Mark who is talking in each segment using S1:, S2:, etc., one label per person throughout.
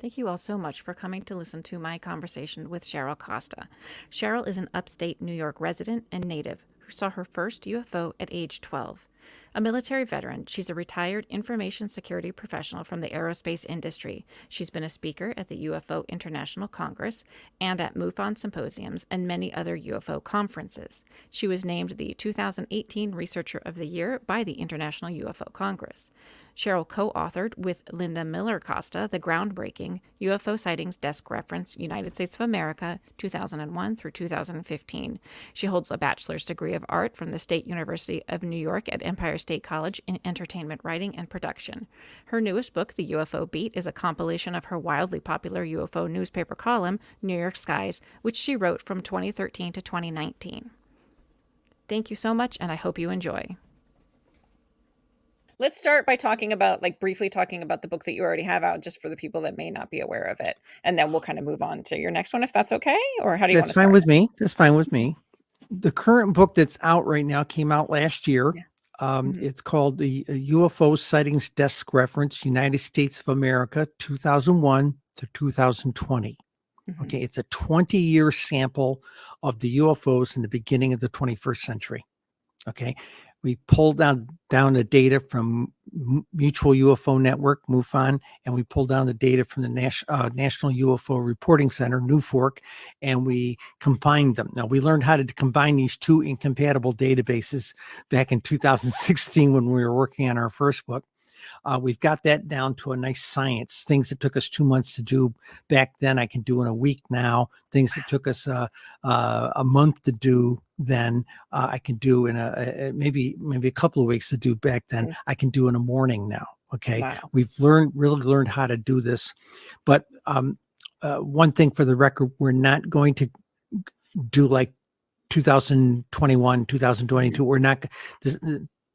S1: Thank you all so much for coming to listen to my conversation with Cheryl Costa. Cheryl is an upstate New York resident and native who saw her first UFO at age 12. A military veteran, she's a retired information security professional from the aerospace industry. She's been a speaker at the UFO International Congress and at MUFON Symposiums and many other UFO conferences. She was named the 2018 Researcher of the Year by the International UFO Congress. Cheryl co-authored with Linda Miller Costa the groundbreaking UFO Sightings Desk Reference, United States of America, 2001 through 2015. She holds a Bachelor's degree of Art from the State University of New York at Empire State College in Entertainment Writing and Production. Her newest book, The UFO Beat, is a compilation of her wildly popular UFO newspaper column, New York Skies, which she wrote from 2013 to 2019. Thank you so much, and I hope you enjoy. Let's start by briefly talking about the book that you already have out, just for the people that may not be aware of it. And then we'll kind of move on to your next one, if that's okay. Or how do you want to start?
S2: That's fine with me. That's fine with me. The current book that's out right now came out last year. Yeah. It's called the UFO Sightings Desk Reference, United States of America, 2001 to 2020. Mm-hmm. Okay. It's a 20-year sample of the UFOs in the beginning of the 21st century. Okay. We pulled down the data from Mutual UFO Network, MUFON, and we pulled down the data from the National UFO Reporting Center, NUFORC, and we combined them. Now, we learned how to combine these two incompatible databases back in 2016 when we were working on our first book. We've got that down to a nice science. Things that took us 2 months to do back then, I can do in a week now. Things that took us a month to do then, I can do in maybe a couple of weeks to do back then. I can do in a morning now. Okay. Wow. We've really learned how to do this. But one thing for the record, we're not going to do like 2021, 2022. We're not.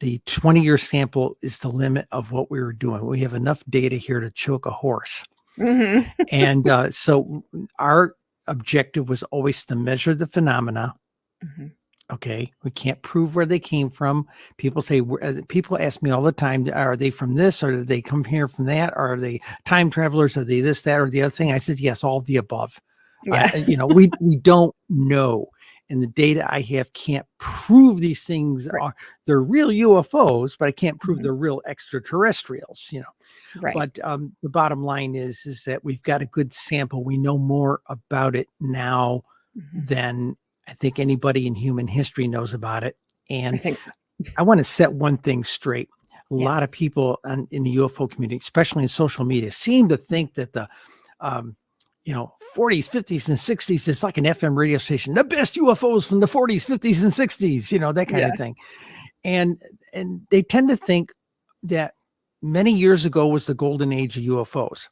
S2: The 20-year sample is the limit of what we were doing. We have enough data here to choke a horse. Mm-hmm. And so our objective was always to measure the phenomena. Mm-hmm. Okay. We can't prove where they came from. People ask me all the time, are they from this, or did they come here from that? Or are they time travelers? Are they this, that, or the other thing? I said, yes, all of the above. Yeah. We don't know. And the data I have can't prove these things they're real UFOs, but I can't prove they're real extraterrestrials, Right. But the bottom line is that we've got a good sample. We know more about it now than I think anybody in human history knows about it. And I think so. I want to set one thing straight. A lot of people in the UFO community, especially in social media, seem to think that the 40s, 50s, and 60s, it's like an FM radio station. The best UFOs from the 40s, 50s, and 60s, that kind of thing. And they tend to think that many years ago was the golden age of UFOs.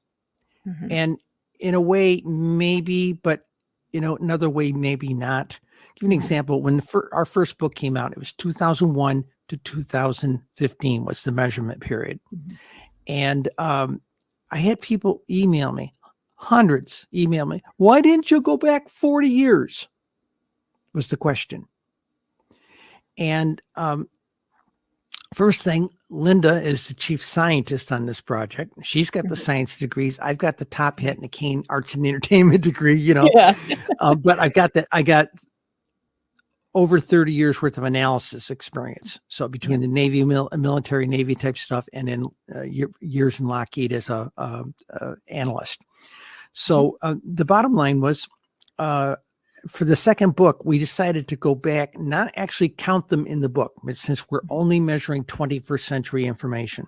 S2: Mm-hmm. And in a way, maybe, but another way, maybe not. Give you an example. When our first book came out, it was 2001 to 2015 was the measurement period. Mm-hmm. And I had people email me. Hundreds email me. Why didn't you go back 40 years? Was the question. And first thing, Linda is the chief scientist on this project. She's got the science degrees. I've got the top hat and the Kane Arts and Entertainment degree, Yeah. But I got over 30 years worth of analysis experience. So between the Navy, military Navy type stuff, and then years in Lockheed as a analyst. So the bottom line was, for the second book, we decided to go back, not actually count them in the book, but since we're only measuring 21st century information,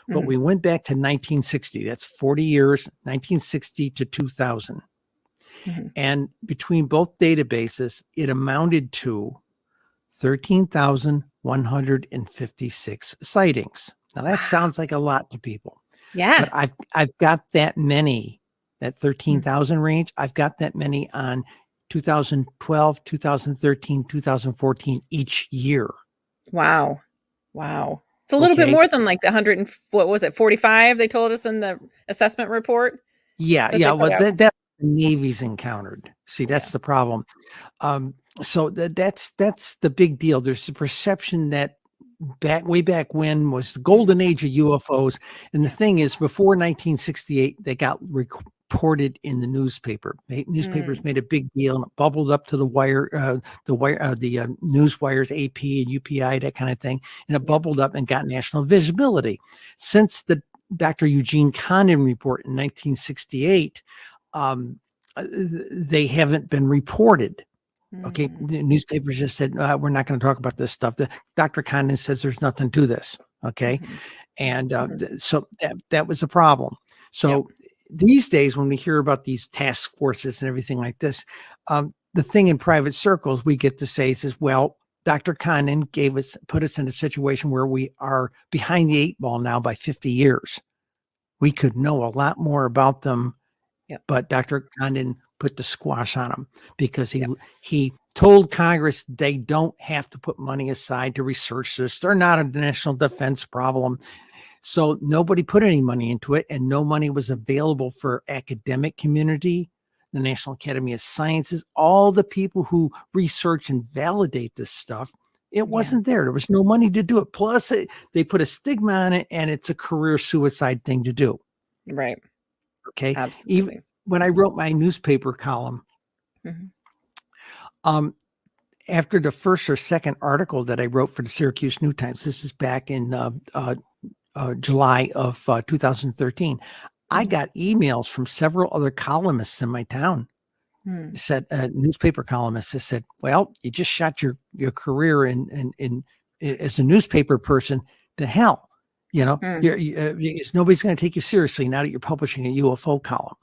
S2: but we went back to 1960. That's 40 years, 1960 to 2000. Mm-hmm. And between both databases, it amounted to 13,156 sightings. Now that sounds like a lot to people. Yeah. But I've got that many, that 13,000 range. I've got that many on 2012, 2013, 2014 each year.
S1: Wow. It's a little bit more than like the 100 and what was it, 45 they told us in the assessment report?
S2: Yeah. Well, that the Navy's encountered. See, that's the problem. So that's the big deal. There's the perception that way back when was the golden age of UFOs. And the thing is, before 1968, they got reported in the newspaper. Newspapers made a big deal, and it bubbled up to the wire, the news wires, AP and UPI, that kind of thing, and it bubbled up and got national visibility. Since the Dr. Eugene Condon report in 1968, they haven't been reported. Okay, the newspapers just said, we're not going to talk about this stuff. The Dr. Condon says there's nothing to this. Okay, and so that was a problem. So these days, when we hear about these task forces and everything like this, the thing in private circles we get to say is, well, Dr. Condon put us in a situation where we are behind the 8 ball now by 50 years. We could know a lot more about them, but Dr. Condon put the squash on them because he told Congress they don't have to put money aside to research this. They're not a national defense problem. So nobody put any money into it, and no money was available for academic community, the National Academy of Sciences, all the people who research and validate this stuff. It wasn't there. There was no money to do it. Plus, they put a stigma on it, and it's a career suicide thing to do.
S1: Right.
S2: Okay.
S1: Absolutely.
S2: Even when I wrote my newspaper column, after the first or second article that I wrote for the Syracuse New Times, this is back in July of 2013, I got emails from several other columnists in my town. Said newspaper columnists that said, "Well, you just shot your career in as a newspaper person to hell. You know, nobody's going to take you seriously now that you're publishing a UFO column."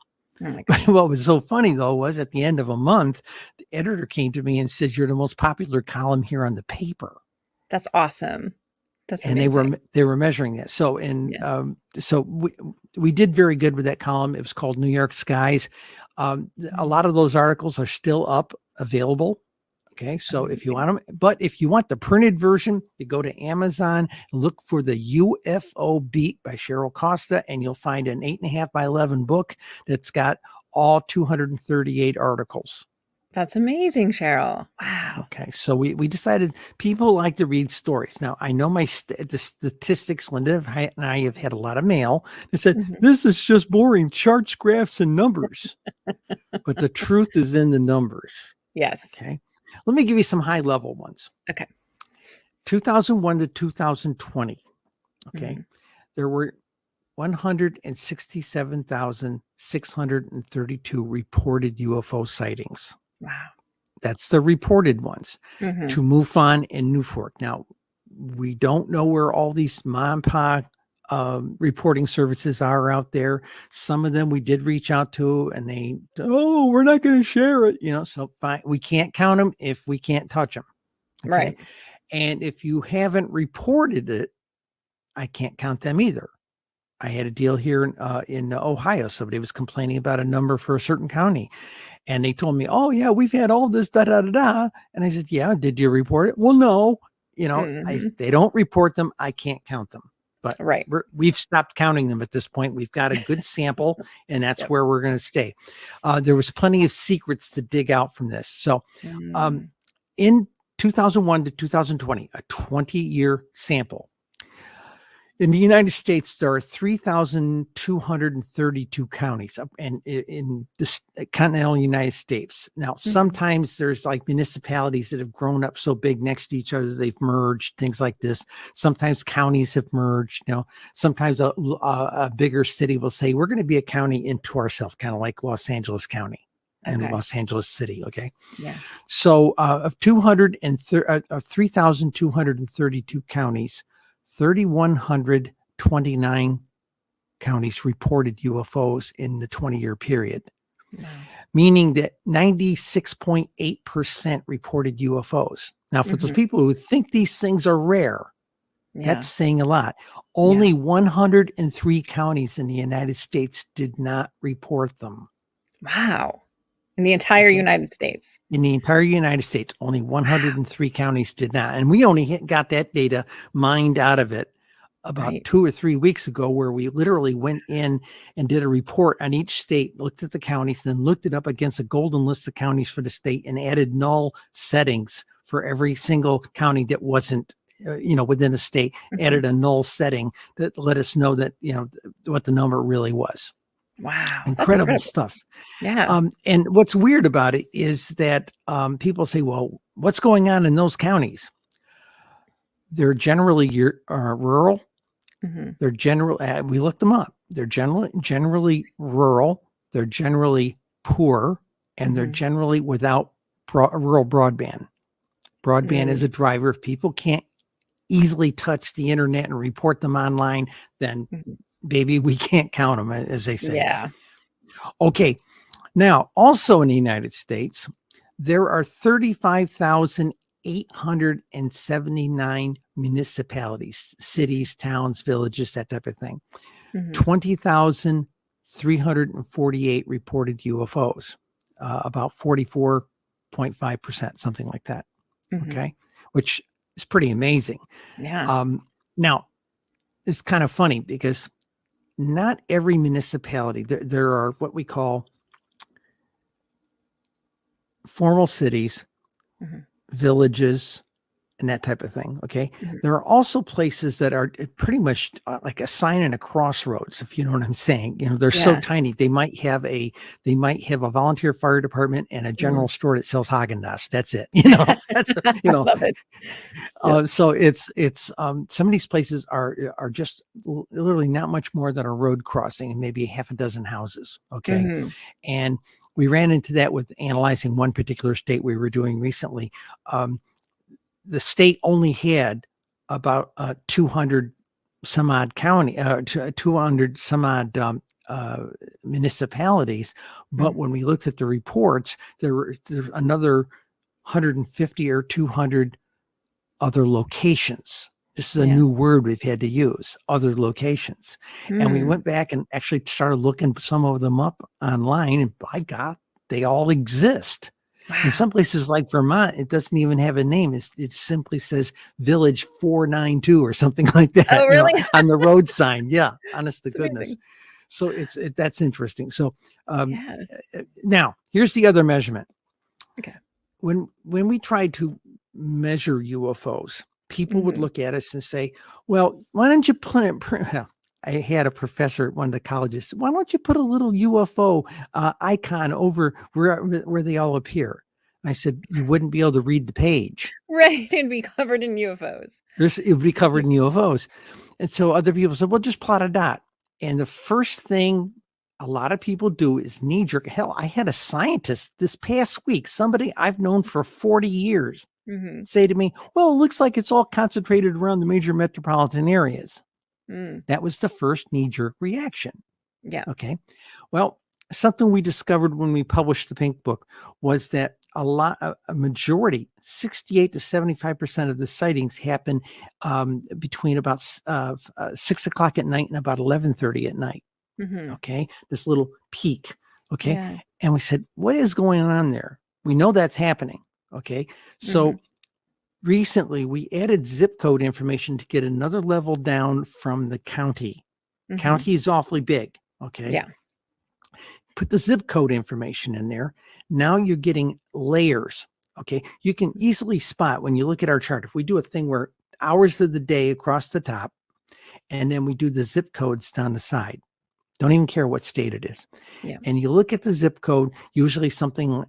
S2: What was so funny though was at the end of a month, the editor came to me and said, "You're the most popular column here on the paper."
S1: That's awesome. That's
S2: amazing. And they were measuring that. So so we did very good with that column. It was called New York Skies. A lot of those articles are still up, available. Okay, so if you want them, but if you want the printed version, you go to Amazon and look for the UFO BEAT by Cheryl Costa, and you'll find an 8.5 by 11 book that's got all 238 articles.
S1: That's amazing, Cheryl. Wow.
S2: Okay, so we decided people like to read stories. Now, I know the statistics, Linda and I have had a lot of mail that said, this is just boring charts, graphs, and numbers. But the truth is in the numbers.
S1: Yes.
S2: Okay. Let me give you some high level ones.
S1: Okay.
S2: 2001 to 2020. Okay. There were 167,632 reported UFO sightings.
S1: Wow.
S2: That's the reported ones to MUFON and NUFORC. Now, we don't know where all these mom and pop reporting services are out there. Some of them we did reach out to, and we're not going to share it. So fine. We can't count them if we can't touch them. Okay?
S1: Right.
S2: And if you haven't reported it, I can't count them either. I had a deal here in Ohio. Somebody was complaining about a number for a certain county. And they told me, "Oh yeah, we've had all this, da da da da." And I said, "Yeah, did you report it?" "Well, no." If they don't report them, I can't count them. But we've stopped counting them at this point. We've got a good sample, and that's where we're going to stay. There was plenty of secrets to dig out from this. So, in 2001 to 2020, a 20-year sample. In the United States, there are 3,232 counties and in the continental United States. Now, sometimes there's like municipalities that have grown up so big next to each other, they've merged, things like this. Sometimes counties have merged. Sometimes a bigger city will say, we're going to be a county into ourselves, kind of like Los Angeles County and Los Angeles City. Okay. Yeah. So of 3,232 counties, 3,129 counties reported UFOs in the 20-year period, meaning that 96.8% reported UFOs. Now, for those people who think these things are rare, that's saying a lot. Only 103 counties in the United States did not report them.
S1: Wow. In the entire United States.
S2: In the entire United States, only 103 counties did not. And we only got that data mined out of it about 2 or 3 weeks ago, where we literally went in and did a report on each state, looked at the counties, then looked it up against a golden list of counties for the state and added null settings for every single county that wasn't, within the state, added a null setting that let us know that, what the number really was.
S1: Wow. That's
S2: Incredible
S1: incredible.
S2: stuff.
S1: Yeah.
S2: And what's weird about it is that people say, well, what's going on in those counties? They're generally rural.
S1: Mm-hmm.
S2: They're we looked them up. They're generally rural. They're generally poor, and they're
S1: Mm-hmm.
S2: generally without rural broadband. Broadband is
S1: Mm-hmm.
S2: a driver. If people can't easily touch the internet and report them online, then baby, we can't count them, as they say.
S1: Yeah.
S2: Okay. Now, also in the United States, there are 35,879 municipalities, cities, towns, villages, that type of thing.
S1: Mm-hmm.
S2: 20,348 reported UFOs, about 44.5%, something like that.
S1: Mm-hmm.
S2: Okay. Which is pretty amazing.
S1: Yeah.
S2: Now, it's kind of funny because not every municipality, there are what we call formal cities,
S1: Mm-hmm.
S2: villages, and that type of thing. Okay.
S1: Mm-hmm.
S2: There are also places that are pretty much like a sign in a crossroads, if you know what I'm saying. They're so tiny. They might have a volunteer fire department and a general store that sells Haagen-Dazs. That's it. That's
S1: I love it.
S2: So it's some of these places are just literally not much more than a road crossing and maybe half a dozen houses. Okay.
S1: Mm-hmm.
S2: And we ran into that with analyzing one particular state we were doing recently. The state only had about 200 some odd 200 some odd municipalities. But when we looked at the reports, there were another 150 or 200 other locations. This is a new word we've had to use, other locations. And we went back and actually started looking some of them up online, and by God, they all exist.
S1: Wow.
S2: In some places like Vermont, it doesn't even have a name. It simply says Village 492 or something like that.
S1: Oh, really?
S2: On the road sign. Yeah, honest to
S1: That's
S2: goodness.
S1: amazing.
S2: So that's interesting. So now here's the other measurement.
S1: Okay.
S2: When we tried to measure UFOs, people would look at us and say, well, why don't you put it? I had a professor at one of the colleges. Why don't you put a little UFO icon over where they all appear? And I said, you wouldn't be able to read the page.
S1: Right. It'd be covered in UFOs.
S2: It would be covered in UFOs. And so other people said, well, just plot a dot. And the first thing a lot of people do is knee jerk. Hell, I had a scientist this past week, somebody I've known for 40 years, say to me, well, it looks like it's all concentrated around the major metropolitan areas. That was the first knee-jerk reaction.
S1: Yeah.
S2: Okay. Well, something we discovered when we published the Pink Book was that a majority, 68 to 75% of the sightings happen between about 6 o'clock at night and about 11:30 at night. Okay. This little peak. Okay.
S1: Yeah.
S2: And we said, what is going on there? We know that's happening. Okay. So recently we added zip code information to get another level down from the county. County is awfully big. Okay.
S1: Yeah.
S2: Put the zip code information in there. Now you're getting layers. Okay. You can easily spot when you look at our chart. If we do a thing where hours of the day across the top, and then we do the zip codes down the side. Don't even care what state it is.
S1: Yeah.
S2: And you look at the zip code, usually something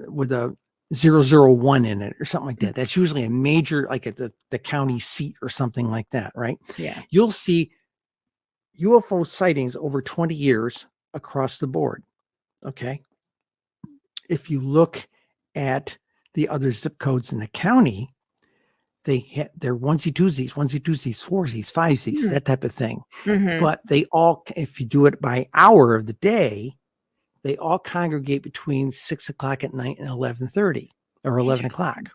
S2: with a 001 in it or something like that. That's usually a major, like at the county seat or something like that, right?
S1: Yeah.
S2: You'll see UFO sightings over 20 years across the board. Okay. If you look at the other zip codes in the county, they're onesie twosies, foursies, fivesies, that type of thing. But they all, if you do it by hour of the day, they all congregate between 6 o'clock at night and 11:30 or 11 o'clock.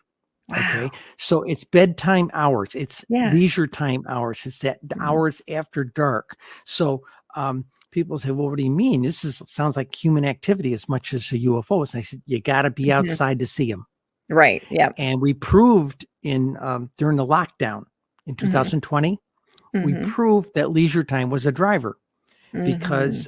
S1: Wow.
S2: Okay. So it's bedtime hours. It's
S1: Yeah.
S2: leisure time hours. It's that hours after dark. So people say, well, what do you mean? This sounds like human activity as much as a UFO. And I said, you got to be outside to see them.
S1: Right. Yeah.
S2: And we proved during the lockdown in 2020, we proved that leisure time was a driver because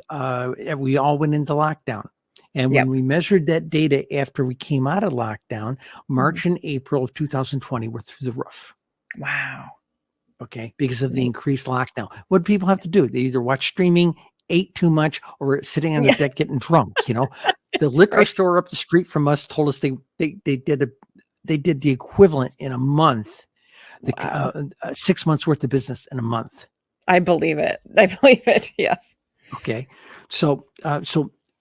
S2: we all went into lockdown. And when we measured that data after we came out of lockdown, March and April of 2020 were through the roof.
S1: Wow.
S2: Okay. Because of the increased lockdown. What do people have to do? They either watch streaming ate too much or sitting on the deck getting drunk. You know, the liquor store up the street from us told us they did the equivalent in a month.
S1: Wow.
S2: 6 months worth of business in a month.
S1: I believe it. I believe it. Yes.
S2: Okay. So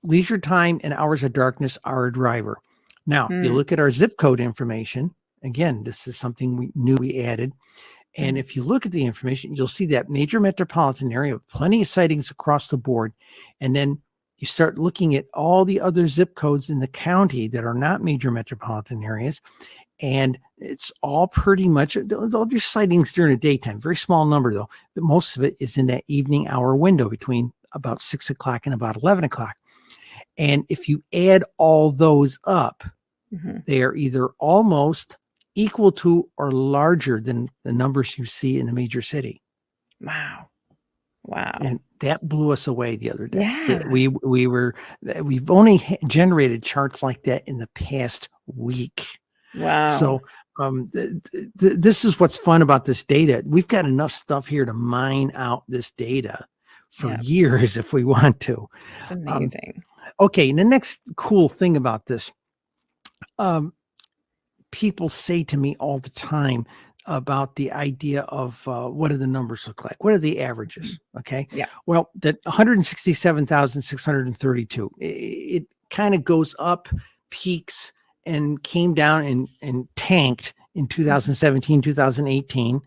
S2: leisure time and hours of darkness are a driver. Now you look at our zip code information. Again, this is something we knew we added. And if you look at the information, you'll see that major metropolitan area, plenty of sightings across the board. And then you start looking at all the other zip codes in the county that are not major metropolitan areas. And it's all pretty much, all just sightings during the daytime, very small number though, but most of it is in that evening hour window between about 6 o'clock and about 11 o'clock. And if you add all those up, they are either almost equal to or larger than the numbers you see in a major city.
S1: Wow. Wow.
S2: And that blew us away the other day.
S1: Yeah.
S2: We've only generated charts like that in the past week.
S1: Wow.
S2: So this is what's fun about this data. We've got enough stuff here to mine out this data for years if we want to.
S1: It's amazing.
S2: Okay. And the next cool thing about this, people say to me all the time about the idea of what do the numbers look like? What are the averages? Okay.
S1: Yeah.
S2: Well, that 167,632, it kind of goes up, peaks, and came down and tanked in 2017, 2018,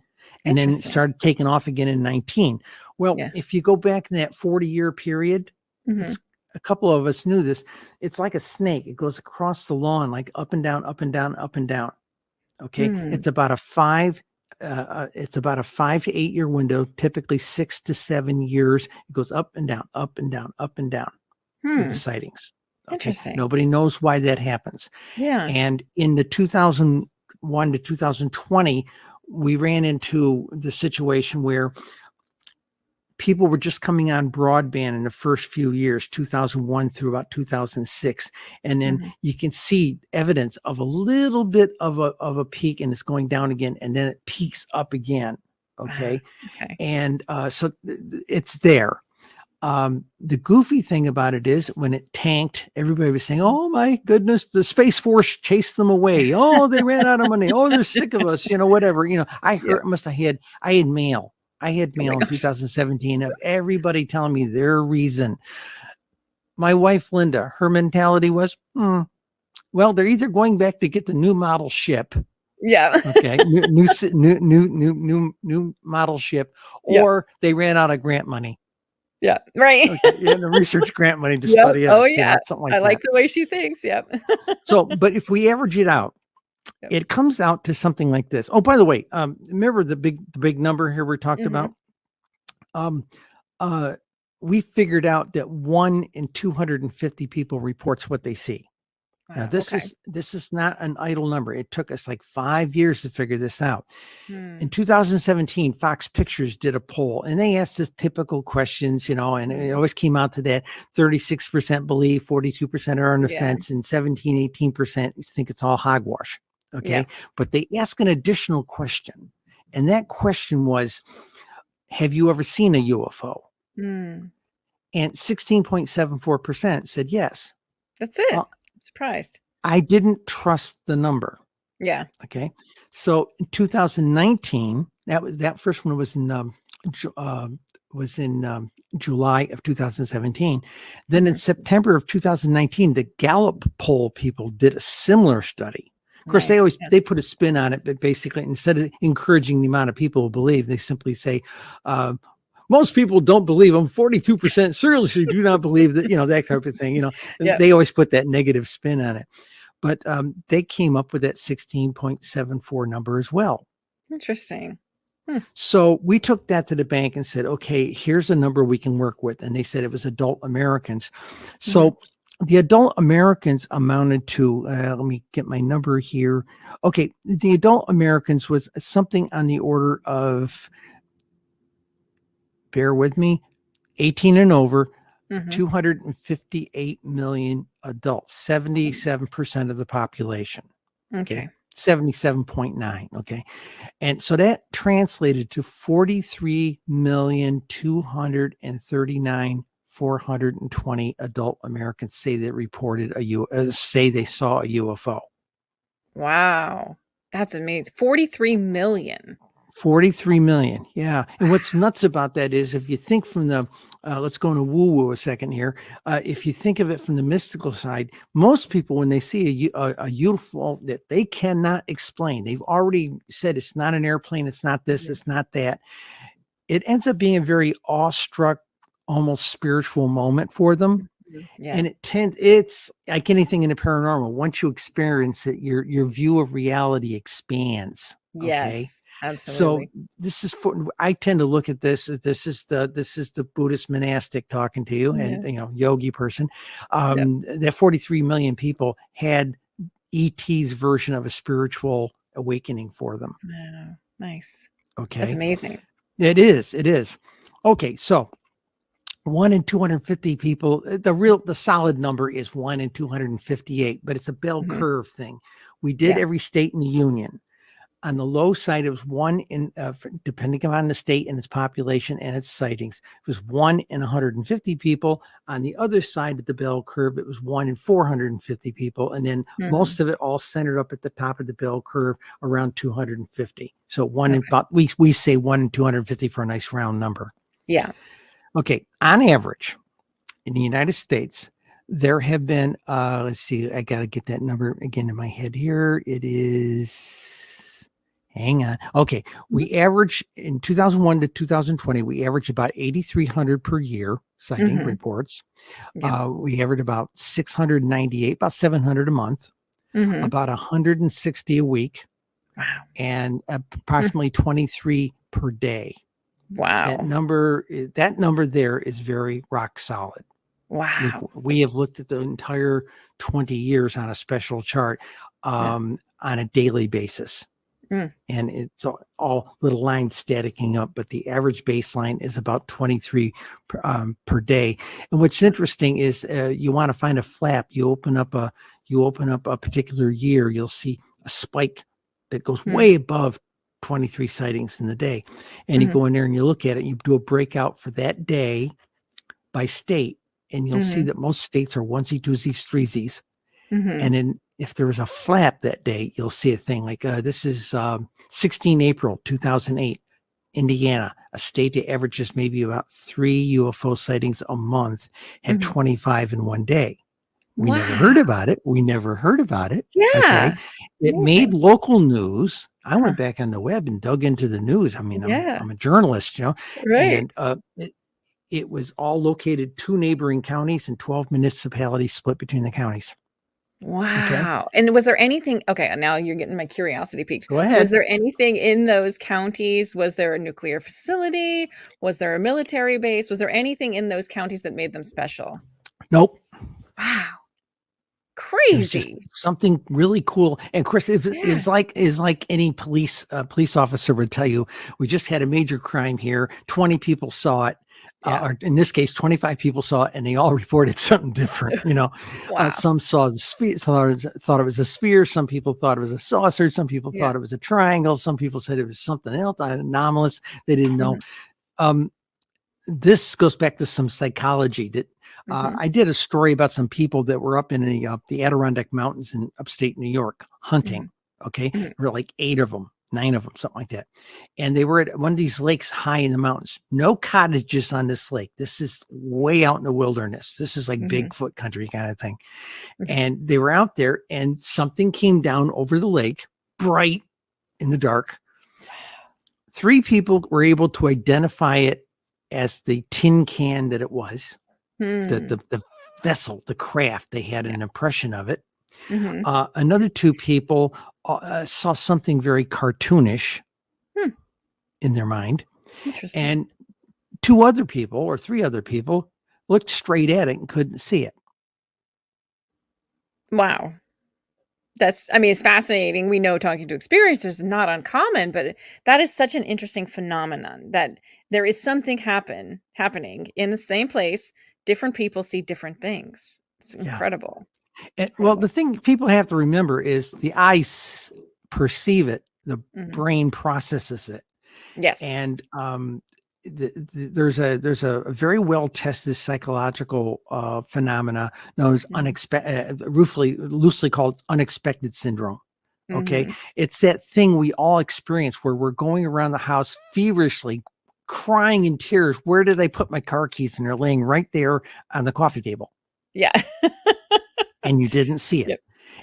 S2: and then started taking off again in 19. Well, if you go back in that 40-year period, a couple of us knew this. It's like a snake. It goes across the lawn, like up and down, up and down, up and down. Okay. It's about a 5 to 8 year window, typically 6 to 7 years. It goes up and down, up and down, up and down with the sightings. Okay.
S1: Interesting.
S2: Nobody knows why that happens.
S1: Yeah.
S2: And in the 2001 to 2020, we ran into the situation where people were just coming on broadband in the first few years, 2001 through about 2006. And then you can see evidence of a little bit of a peak, and it's going down again, and then it peaks up again. Okay. And so it's there. The goofy thing about it is when it tanked, everybody was saying, oh my goodness, the Space Force chased them away. Oh, they ran out of money. Oh, they're sick of us, whatever. I heard, I had mail. I had mail in 2017 of everybody telling me their reason. My wife, Linda, her mentality was, well, they're either going back to get the new model ship.
S1: Yeah.
S2: Okay. New model ship, or they ran out of grant money.
S1: Yeah. Right.
S2: Okay. Yeah, the research grant money to study us.
S1: Oh yeah.
S2: Something like
S1: I
S2: that.
S1: like the way she thinks. Yep.
S2: So, but if we average it out, it comes out to something like this. Oh, by the way, remember the big number here we talked about? We figured out that 1 in 250 people reports what they see.
S1: Wow,
S2: Now this is not an idle number. It took us like 5 years to figure this out. In 2017, Fox Pictures did a poll, and they asked the typical questions, and it always came out to that 36% believe, 42% are on the fence, and 18% think it's all hogwash. Okay. But they ask an additional question. And that question was, have you ever seen a UFO? And 16.74% said yes.
S1: That's it. I'm surprised.
S2: I didn't trust the number.
S1: Yeah.
S2: Okay. So in 2019, that first one was in July of 2017. Then in September of 2019, the Gallup poll people did a similar study. Of course, they put a spin on it, but basically instead of encouraging the amount of people who believe, they simply say, most people don't believe them. 42% seriously do not believe that, that type of thing, They always put that negative spin on it. But they came up with that 16.74 number as well.
S1: Interesting.
S2: So we took that to the bank and said, okay, here's a number we can work with. And they said it was adult Americans. So the adult Americans amounted to, let me get my number here. Okay. The adult Americans was something on the order of, bear with me, 18 and over, 258 million adults, 77% of the population. Okay. 77.9. Okay. And so that translated to 43,239,400 420 adult Americans say they reported say they saw a UFO.
S1: Wow. That's amazing. 43 million.
S2: 43 million. Yeah. And what's nuts about that is if you think from the, let's go into woo woo a second here. If you think of it from the mystical side, most people, when they see a UFO that they cannot explain, they've already said it's not an airplane, it's not this, it's not that. It ends up being a very awestruck, almost spiritual moment for them.
S1: Yeah.
S2: And it's like anything in the paranormal. Once you experience it, your view of reality expands. Okay.
S1: Yes, absolutely.
S2: So this is I tend to look at this as this is the Buddhist monastic talking to you, and yogi person. That 43 million people had ET's version of a spiritual awakening for them.
S1: Wow. Nice.
S2: Okay.
S1: That's amazing.
S2: It is. Okay. So 1 in 250 people, the solid number is 1 in 258, but it's a bell curve thing. We did every state in the union. On the low side, it was 1 in, depending on the state and its population and its sightings, it was 1 in 150 people. On the other side of the bell curve, it was 1 in 450 people. And then most of it all centered up at the top of the bell curve around 250. So we say 1 in 250 for a nice round number.
S1: Yeah.
S2: Okay. On average, in the United States, there have been, let's see, I got to get that number again in my head here. It is... Hang on. Okay. We average in 2001 to 2020, we averaged about 8,300 per year sighting reports.
S1: Yeah.
S2: We averaged about 698, about 700 a month, about 160 a week.
S1: Wow.
S2: And approximately 23 per day.
S1: Wow.
S2: That number there is very rock solid.
S1: Wow.
S2: We have looked at the entire 20 years on a special chart on a daily basis. And it's all little lines staticking up, but the average baseline is about 23 per day. And what's interesting is you want to find a flap. You open up a particular year, you'll see a spike that goes way above 23 sightings in the day. And you go in there and you look at it, you do a breakout for that day by state, and you'll see that most states are onesie, twosies, threesies. And then if there was a flap that day, you'll see a thing like this is 16 April 2008, Indiana, a state that averages maybe about 3 UFO sightings a month, had 25 in one day. We never heard about it.
S1: Yeah.
S2: Okay. It made local news. I went back on the web and dug into the news. I mean, I'm a journalist,
S1: Right.
S2: and it was all located 2 neighboring counties and 12 municipalities split between the counties.
S1: Wow. Okay. And was there anything, now you're getting my curiosity piqued.
S2: Go ahead.
S1: Was there anything in those counties? Was there a nuclear facility? Was there a military base? Was there anything in those counties that made them special?
S2: Nope.
S1: Wow. Crazy.
S2: Something really cool. And Chris, is like any police officer would tell you, we just had a major crime here. 20 people saw it. Or in this case, 25 people saw it, and they all reported something different.
S1: Wow.
S2: Some saw the sphere, thought it was a sphere. Some people thought it was a saucer. Some people thought it was a triangle. Some people said it was something else, anomalous. They didn't know. This goes back to some psychology that I did a story about some people that were up in the Adirondack Mountains in upstate New York hunting. Okay. There were like 8 of them. 9 of them, something like that. And they were at one of these lakes high in the mountains. No cottages on this lake. This is way out in the wilderness. This is like Bigfoot country kind of thing. And they were out there, and something came down over the lake, bright in the dark. 3 people were able to identify it as the tin can that it was, the vessel, the craft. They had an impression of it. Another 2 people saw something very cartoonish in their mind.
S1: Interesting.
S2: And 2 other people or 3 other people looked straight at it and couldn't see it.
S1: Wow. It's fascinating. We know talking to experiencers is not uncommon, but that is such an interesting phenomenon that there is something happening in the same place. Different people see different things. It's incredible.
S2: Well, the thing people have to remember is the eyes perceive it, the brain processes it.
S1: Yes.
S2: And there's a very well tested psychological phenomena known as unexpected, loosely called unexpected syndrome. Okay, it's that thing we all experience where we're going around the house feverishly, crying in tears. Where did I put my car keys? And they're laying right there on the coffee table.
S1: Yeah.
S2: And you didn't see it.
S1: Yep.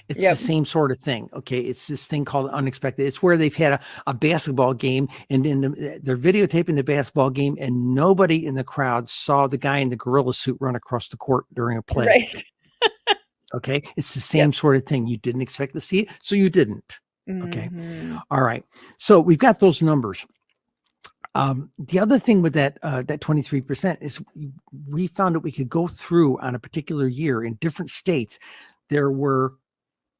S2: It's the same sort of thing. Okay. It's this thing called unexpected. It's where they've had a basketball game and they're videotaping the basketball game and nobody in the crowd saw the guy in the gorilla suit run across the court during a play.
S1: Right.
S2: Okay. It's the same sort of thing. You didn't expect to see it, so you didn't. Okay. All right. So we've got those numbers. The other thing with that 23% is we found that we could go through on a particular year in different states. There were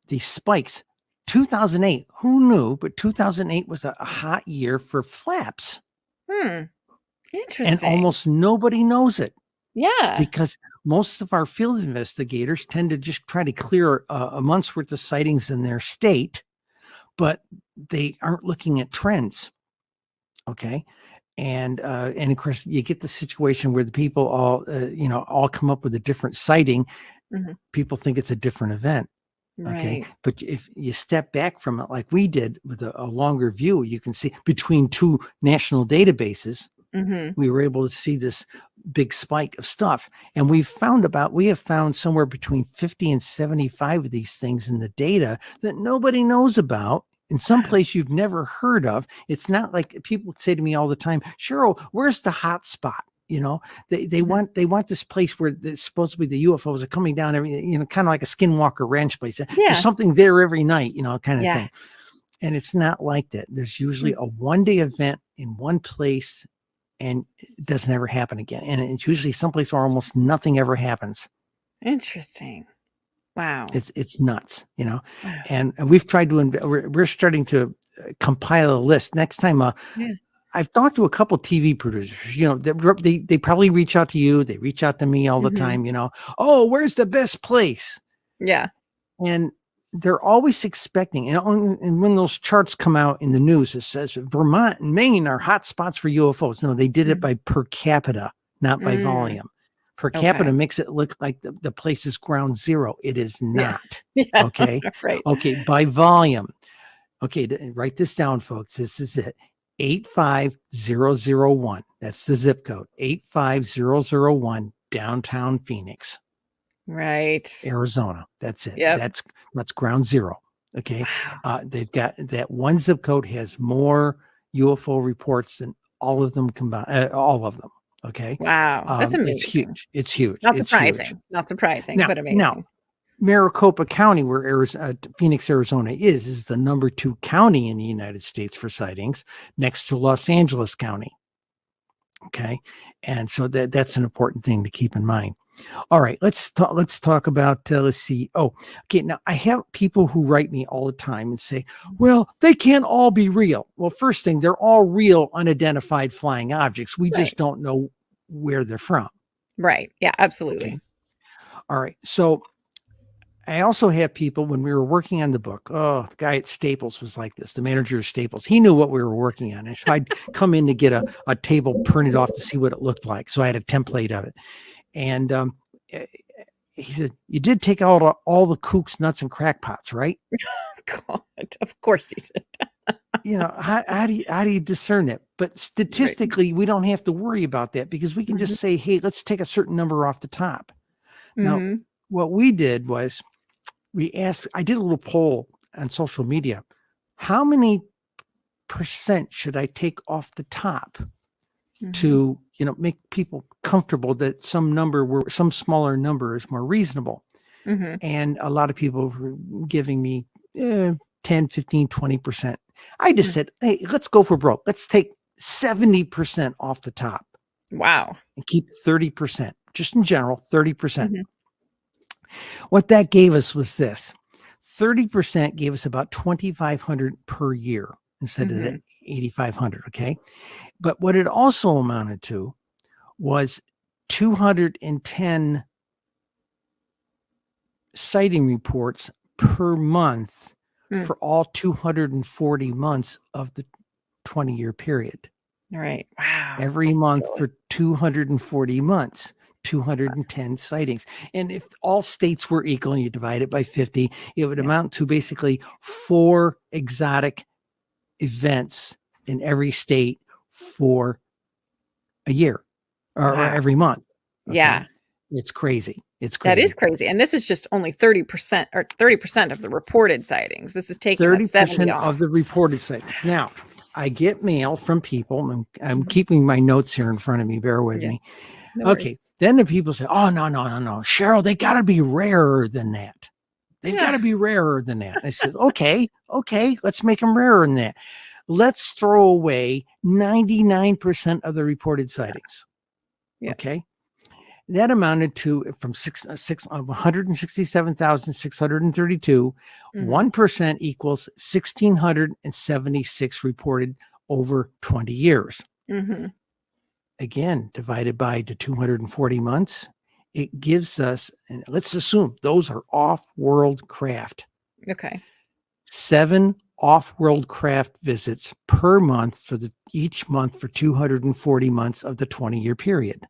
S2: these spikes. 2008, who knew? But 2008 was a hot year for flaps.
S1: Interesting.
S2: And almost nobody knows it.
S1: Yeah.
S2: Because most of our field investigators tend to just try to clear a month's worth of sightings in their state, but they aren't looking at trends. Okay. And of course you get the situation where the people all come up with a different sighting. People think it's a different event. Okay.
S1: Right.
S2: But if you step back from it, like we did with a longer view, you can see between two national databases, we were able to see this big spike of stuff. And we have found somewhere between 50 and 75 of these things in the data that nobody knows about. In some place you've never heard of. It's not like people say to me all the time, Cheryl, where's the hot spot? You know, they want this place where supposedly the UFOs are coming down every, kind of like a Skinwalker Ranch place. There's something there every night, kind of thing. And it's not like that. There's usually a one-day event in one place and it doesn't ever happen again. And it's usually someplace where almost nothing ever happens.
S1: Interesting. Wow.
S2: It's nuts, and we've tried to, we're starting to compile a list next time. I've talked to a couple TV producers, they probably reach out to you. They reach out to me all the time, oh, where's the best place?
S1: Yeah.
S2: And they're always expecting, and when those charts come out in the news, it says Vermont and Maine are hot spots for UFOs. No, they did it by per capita, not by volume. Per capita makes it look like the place is ground zero. It is not.
S1: Yeah.
S2: Okay.
S1: Right.
S2: Okay. By volume. Okay. Write this down, folks. This is it. 85001. That's the zip code. 85001, downtown Phoenix.
S1: Right.
S2: Arizona. That's it.
S1: Yep.
S2: That's ground zero. Okay.
S1: Wow.
S2: They've got that one zip code has more UFO reports than all of them combined. All of them. Okay.
S1: Wow. That's amazing.
S2: It's huge. It's huge.
S1: Not
S2: it's
S1: surprising.
S2: Huge.
S1: Not surprising,
S2: Now,
S1: but amazing.
S2: Now, Maricopa County, where Phoenix, Arizona is the number 2 county in the United States for sightings, next to Los Angeles County. Okay. And so that's an important thing to keep in mind. All right, let's talk about, let's see. Oh, okay. Now I have people who write me all the time and say, well, they can't all be real. Well, first thing, they're all real unidentified flying objects. We just don't know where they're from.
S1: Right. Yeah, absolutely.
S2: Okay. All right. So I also have people, when we were working on the book, the guy at Staples was like this, the manager of Staples. He knew what we were working on. And so I'd come in to get a table printed off to see what it looked like. So I had a template of it. And he said, you did take out all the kooks, nuts, and crackpots, right?
S1: God, of course he said.
S2: How do you discern that? But statistically, we don't have to worry about that because we can just say, hey, let's take a certain number off the top. Now, what we did was I did a little poll on social media. How many percent should I take off the top to, make people comfortable that some smaller number is more reasonable? And a lot of people were giving me 10, 15, 20%. I just said, hey, let's go for broke. Let's take 70% off the top.
S1: Wow.
S2: And keep 30%, just in general, 30%. What that gave us was this. 30% gave us about 2,500 per year instead of the 8,500. Okay. But what it also amounted to was 210 sighting reports per month for all 240 months of the 20-year period.
S1: Right. Wow.
S2: Every month for 240 months, 210 sightings. And if all states were equal and you divide it by 50, it would amount to basically 4 exotic events in every state for a year or every month. Okay.
S1: Yeah.
S2: It's crazy. It's
S1: That is
S2: crazy.
S1: crazy. And this is just only 30% or 30% of the reported sightings. This is taking
S2: 30%
S1: off.
S2: of the reported sightings. Now, I get mail from people. I'm keeping my notes here in front of me. Bear with me.
S1: No
S2: Okay.
S1: worries.
S2: Then the people say, oh, no. Cheryl, they got to be rarer than that. They've got to be rarer than that. I said, okay, let's make them rarer than that. Let's throw away 99% of the reported sightings.
S1: Yeah.
S2: Okay. That amounted to from 167,632. 1% equals 1,676 reported over 20 years. Again, divided by the 240 months, it gives us, and let's assume those are off-world craft.
S1: Okay.
S2: 7 off-world craft visits per month each month for 240 months of the 20-year period.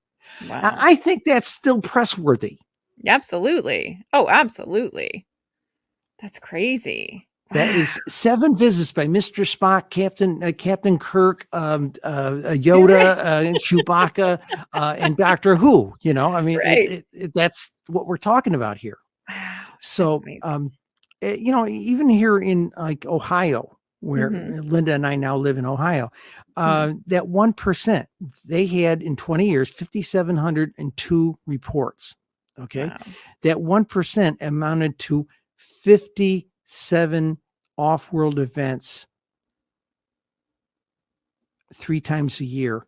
S1: Wow.
S2: Now, I think that's still press-worthy.
S1: Absolutely. Oh, absolutely. That's crazy.
S2: That is 7 visits by Mr. Spock, Captain Kirk, Yoda, Chewbacca, and Doctor Who. I mean, that's what we're talking about here.
S1: Wow.
S2: So, even here in like Ohio, where Linda and I now live in Ohio, that 1%, they had in 20 years, 5,702 reports. Okay. Wow. That 1% amounted to 57 off-world events 3 times a year.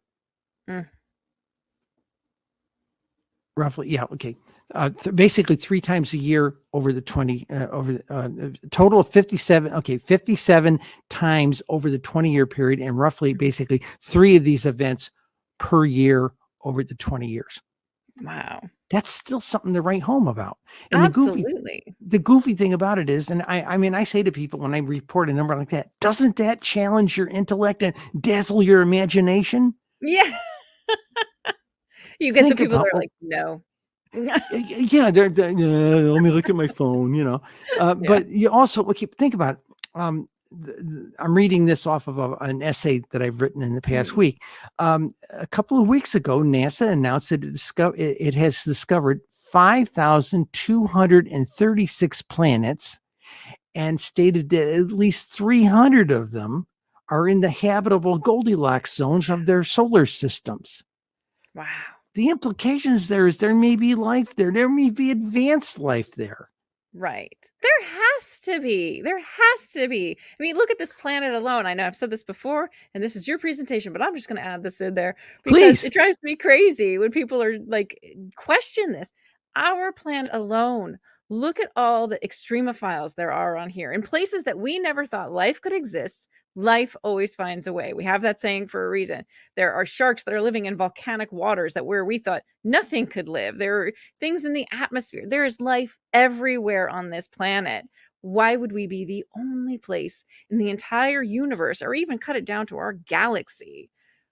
S2: Roughly. Yeah. Okay. Basically 3 times a year over the 20, total of 57. Okay. 57 times over the 20-year period, and roughly basically 3 of these events per year over the 20 years.
S1: Wow.
S2: That's still something to write home about. And
S1: absolutely.
S2: The goofy thing about it is, and I mean, I say to people when I report a number like that, doesn't that challenge your intellect and dazzle your imagination?
S1: Yeah. You get the people that are like, no.
S2: Yeah, let me look at my phone, but you also think about it. I'm reading this off of an essay that I've written in the past week. A couple of weeks ago, NASA announced that it has discovered 5,236 planets and stated that at least 300 of them are in the habitable Goldilocks zones of their solar systems.
S1: Wow.
S2: The implications there is there may be life there. There may be advanced life there.
S1: Right. There has to be. I mean, look at this planet alone. I know I've said this before, and this is your presentation, but I'm just going to add this in there because it drives me crazy when people are like, question this. Our planet alone. Look at all the extremophiles there are on here in places that we never thought life could exist. Life always finds a way. We have that saying for a reason. There are sharks that are living in volcanic waters where we thought nothing could live. There are things in the atmosphere. There is life everywhere on this planet. Why would we be the only place in the entire universe, or even cut it down to our galaxy?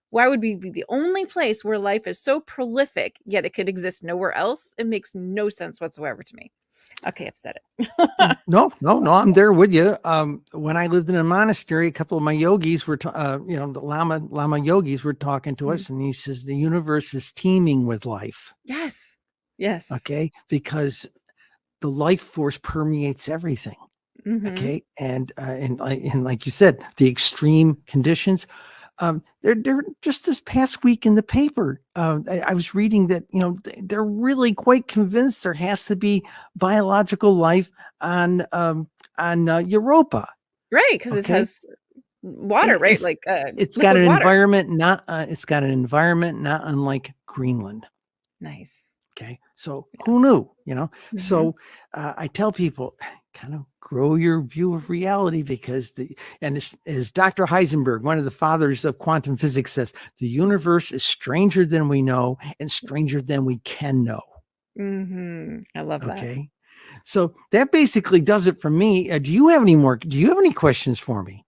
S1: Why would we be the only place where life is so prolific, yet it could exist nowhere else? It makes no sense whatsoever to me. Okay, I've said it.
S2: No, I'm there with you. When I lived in a monastery, a couple of my yogis were, the Lama yogis were talking to us, and he says the universe is teeming with life.
S1: Yes.
S2: Okay, because the life force permeates everything. Okay, and like you said, the extreme conditions. They're just this past week in the paper. I was reading that, they're really quite convinced there has to be biological life on Europa.
S1: Right. Because it has water, right?
S2: It's got an environment, it's got an environment not unlike Greenland.
S1: Nice.
S2: Okay. So who knew, So I tell people, kind of grow your view of reality, because as Dr. Heisenberg, one of the fathers of quantum physics, says, the universe is stranger than we know and stranger than we can know.
S1: I love that.
S2: Okay. So that basically does it for me. Do you have any questions for me?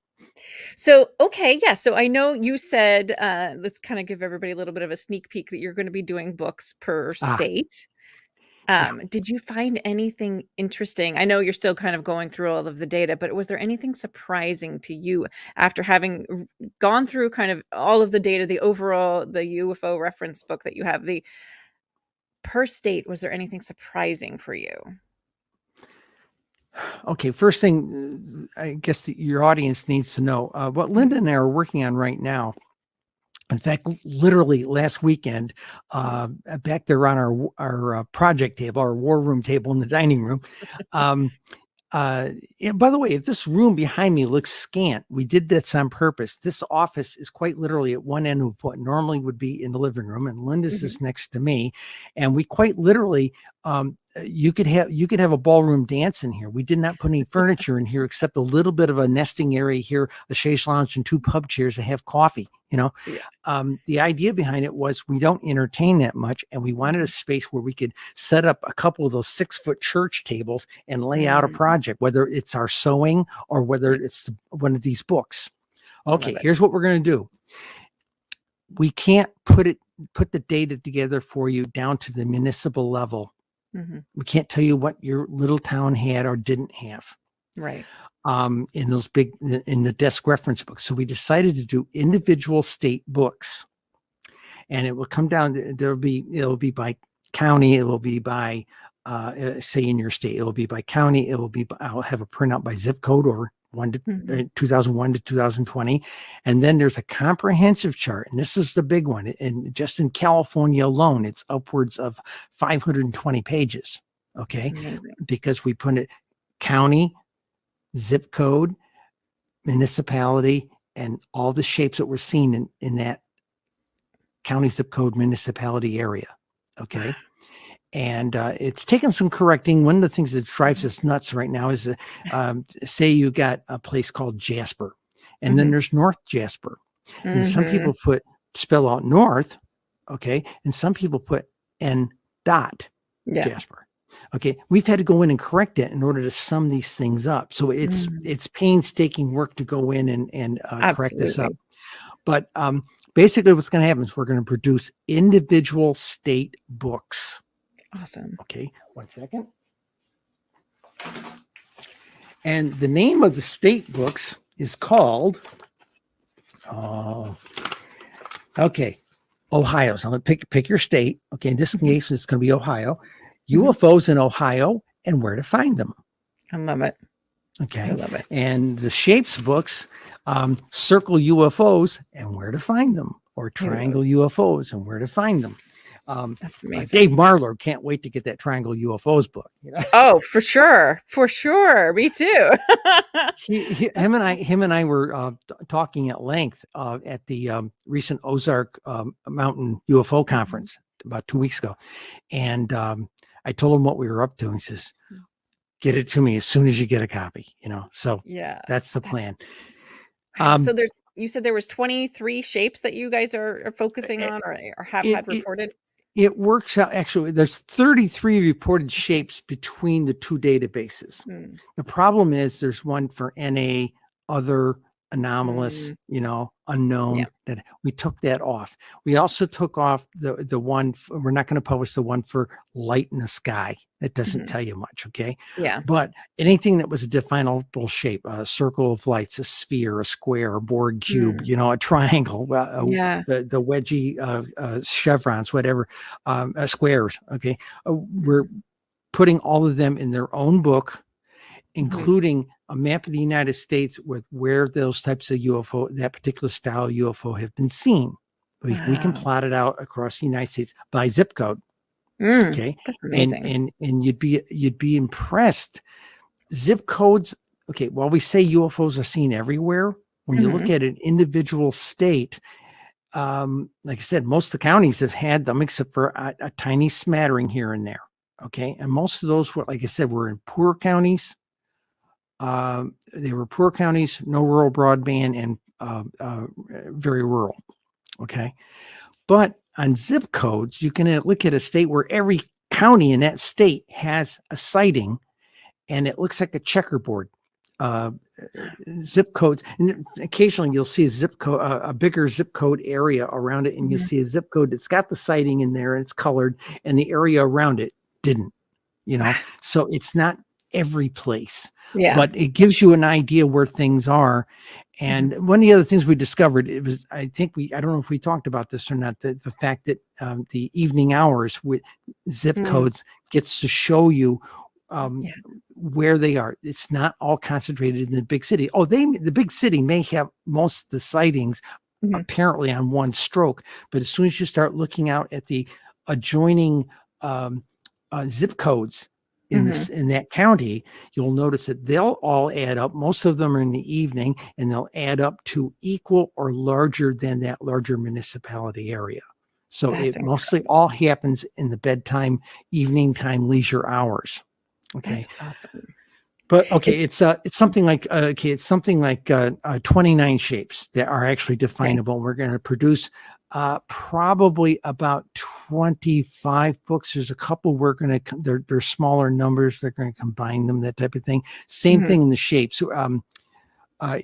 S1: So, okay, yeah. So I know you said, let's kind of give everybody a little bit of a sneak peek that you're going to be doing books per
S2: Ah,
S1: state.
S2: yeah.
S1: Did you find anything interesting? I know you're still kind of going through all of the data, but was there anything surprising to you after having gone through kind of all of the data, the overall, the UFO reference book that you have, the per state, was there anything surprising for you?
S2: Okay, first thing, I guess your audience needs to know what Linda and I are working on right now. In fact, literally last weekend, back there on our project table, our war room table in the dining room. Um, and by the way, if this room behind me looks scant, we did this on purpose. This office is quite literally at one end of what normally would be in the living room, and Linda's
S1: Mhm.
S2: is next to me, and we quite literally. You could have a ballroom dance in here. We did not put any furniture in here except a little bit of a nesting area here, a chaise lounge, and two pub chairs to have coffee.
S1: Yeah.
S2: The idea behind it was we don't entertain that much, and we wanted a
S1: Mhm.
S2: space where we could set up a couple of those 6-foot church tables and lay out a
S1: Mm,
S2: project, whether it's our sewing or whether it's one of these books.
S1: I love
S2: Okay,
S1: it.
S2: here's what we're going to do. We can't put the data together for you down to the municipal level.
S1: Mhm.
S2: We can't tell you what your little town had or didn't have
S1: Right.
S2: in the desk reference books. So we decided to do individual state books, and it will come down. It'll be by county. It will be by say in your state. It will be by county. It will be. I'll have a printout by zip code or 2001 to 2020, and then there's a comprehensive chart, and this is the big one. And just in California alone, it's upwards of 520 pages.
S1: That's
S2: Okay,
S1: amazing.
S2: because we put it county, zip code, municipality, and all the shapes that we're seeing in that county, zip code, municipality area.
S1: Wow.
S2: Okay. And it's taken some correcting. One of the things that drives
S1: Mhm.
S2: us nuts right now is say you got a place called Jasper, and then
S1: Mhm.
S2: there's North Jasper. And some
S1: Mhm.
S2: people spell out North, okay, and some people put N dot
S1: Yeah.
S2: Jasper. Okay, we've had to go in and correct it in order to sum these things up. So
S1: Mm.
S2: it's painstaking work to go in and correct this up.
S1: Absolutely.
S2: But basically, what's going to happen is we're going to produce individual state books.
S1: Awesome.
S2: Okay, 1 second. And the name of the state books is called, uh, okay, Ohio. So I'm going to pick your state. Okay, in this
S1: Mhm.
S2: case, it's going to be Ohio.
S1: Mhm.
S2: UFOs in Ohio and where to find them.
S1: I love it. I
S2: Okay,
S1: love it.
S2: and the shapes books, circle UFOs and where to find them, or
S1: I love
S2: triangle UFOs and where to find them.
S1: That's
S2: Dave
S1: amazing.
S2: Marler can't wait to get that triangle UFOs book.
S1: Oh, for sure. For sure. Me too.
S2: Him and I were talking at length at the recent Ozark Mountain UFO
S1: Mhm.
S2: conference about 2 weeks ago, and I told him what we were up to, and he says, "Get it to me as soon as you get a copy." So
S1: Yeah.
S2: that's the
S1: That's
S2: plan.
S1: wow. So
S2: Um,
S1: you said there was 23 shapes that you guys are focusing
S2: it,
S1: on or have
S2: it
S1: had reported?
S2: it works out. Actually, there's 33 reported shapes between the two databases.
S1: Mm.
S2: The problem is there's one for NA, other, anomalous,
S1: Mm.
S2: unknown,
S1: Yeah.
S2: that we took that off. We also took off the one, we're not going to publish the one for light in the sky. That doesn't
S1: Mhm.
S2: tell you much. Okay.
S1: Yeah.
S2: But anything that was a definable shape, a circle of lights, a sphere, a square, a board cube,
S1: Mm.
S2: a triangle,
S1: Yeah.
S2: the wedgie chevrons, whatever, squares. Okay. We're putting all of them in their own book,
S1: Mhm.
S2: including a map of the United States with where those types of UFO, that particular style UFO, have been seen. We can
S1: Wow.
S2: plot it out across the United States by zip code.
S1: Mm.
S2: Okay.
S1: That's
S2: And
S1: amazing.
S2: and you'd be impressed. Zip codes, okay, while we say UFOs are seen everywhere, when you look
S1: Mhm.
S2: at an individual state, like I said, most of the counties have had them except for a tiny smattering here and there. Okay. And most of those were, like I said, were in poor counties. They were poor counties, no rural broadband, and very rural. Okay. But on zip codes, you can look at a state where every county in that state has a sighting, and it looks like a checkerboard. zip codes, and occasionally you'll see a zip code, a bigger zip code area around it, and you see a zip code that's got the sighting in there and it's colored, and the area around it didn't. So it's not every place, but it gives you an idea where things are. And one of the other things we discovered, I don't know if we talked about this or not, the fact that the evening hours with zip codes gets to show you where they are. It's not all concentrated in the big city. The big city may have most of the sightings apparently on one stroke, but as soon as you start looking out at the adjoining zip codes in that county, you'll notice that they'll all add up. Most of them are in the evening, and they'll add up to equal or larger than that larger municipality area. So it mostly all happens in the bedtime, evening time, leisure hours. Okay.
S1: That's awesome.
S2: But it's something like 29 shapes that are actually definable. Okay. We're going to produce probably about 25 books. There's a couple we're going to, they're smaller numbers. They're going to combine them, that type of thing. Same thing in the shapes.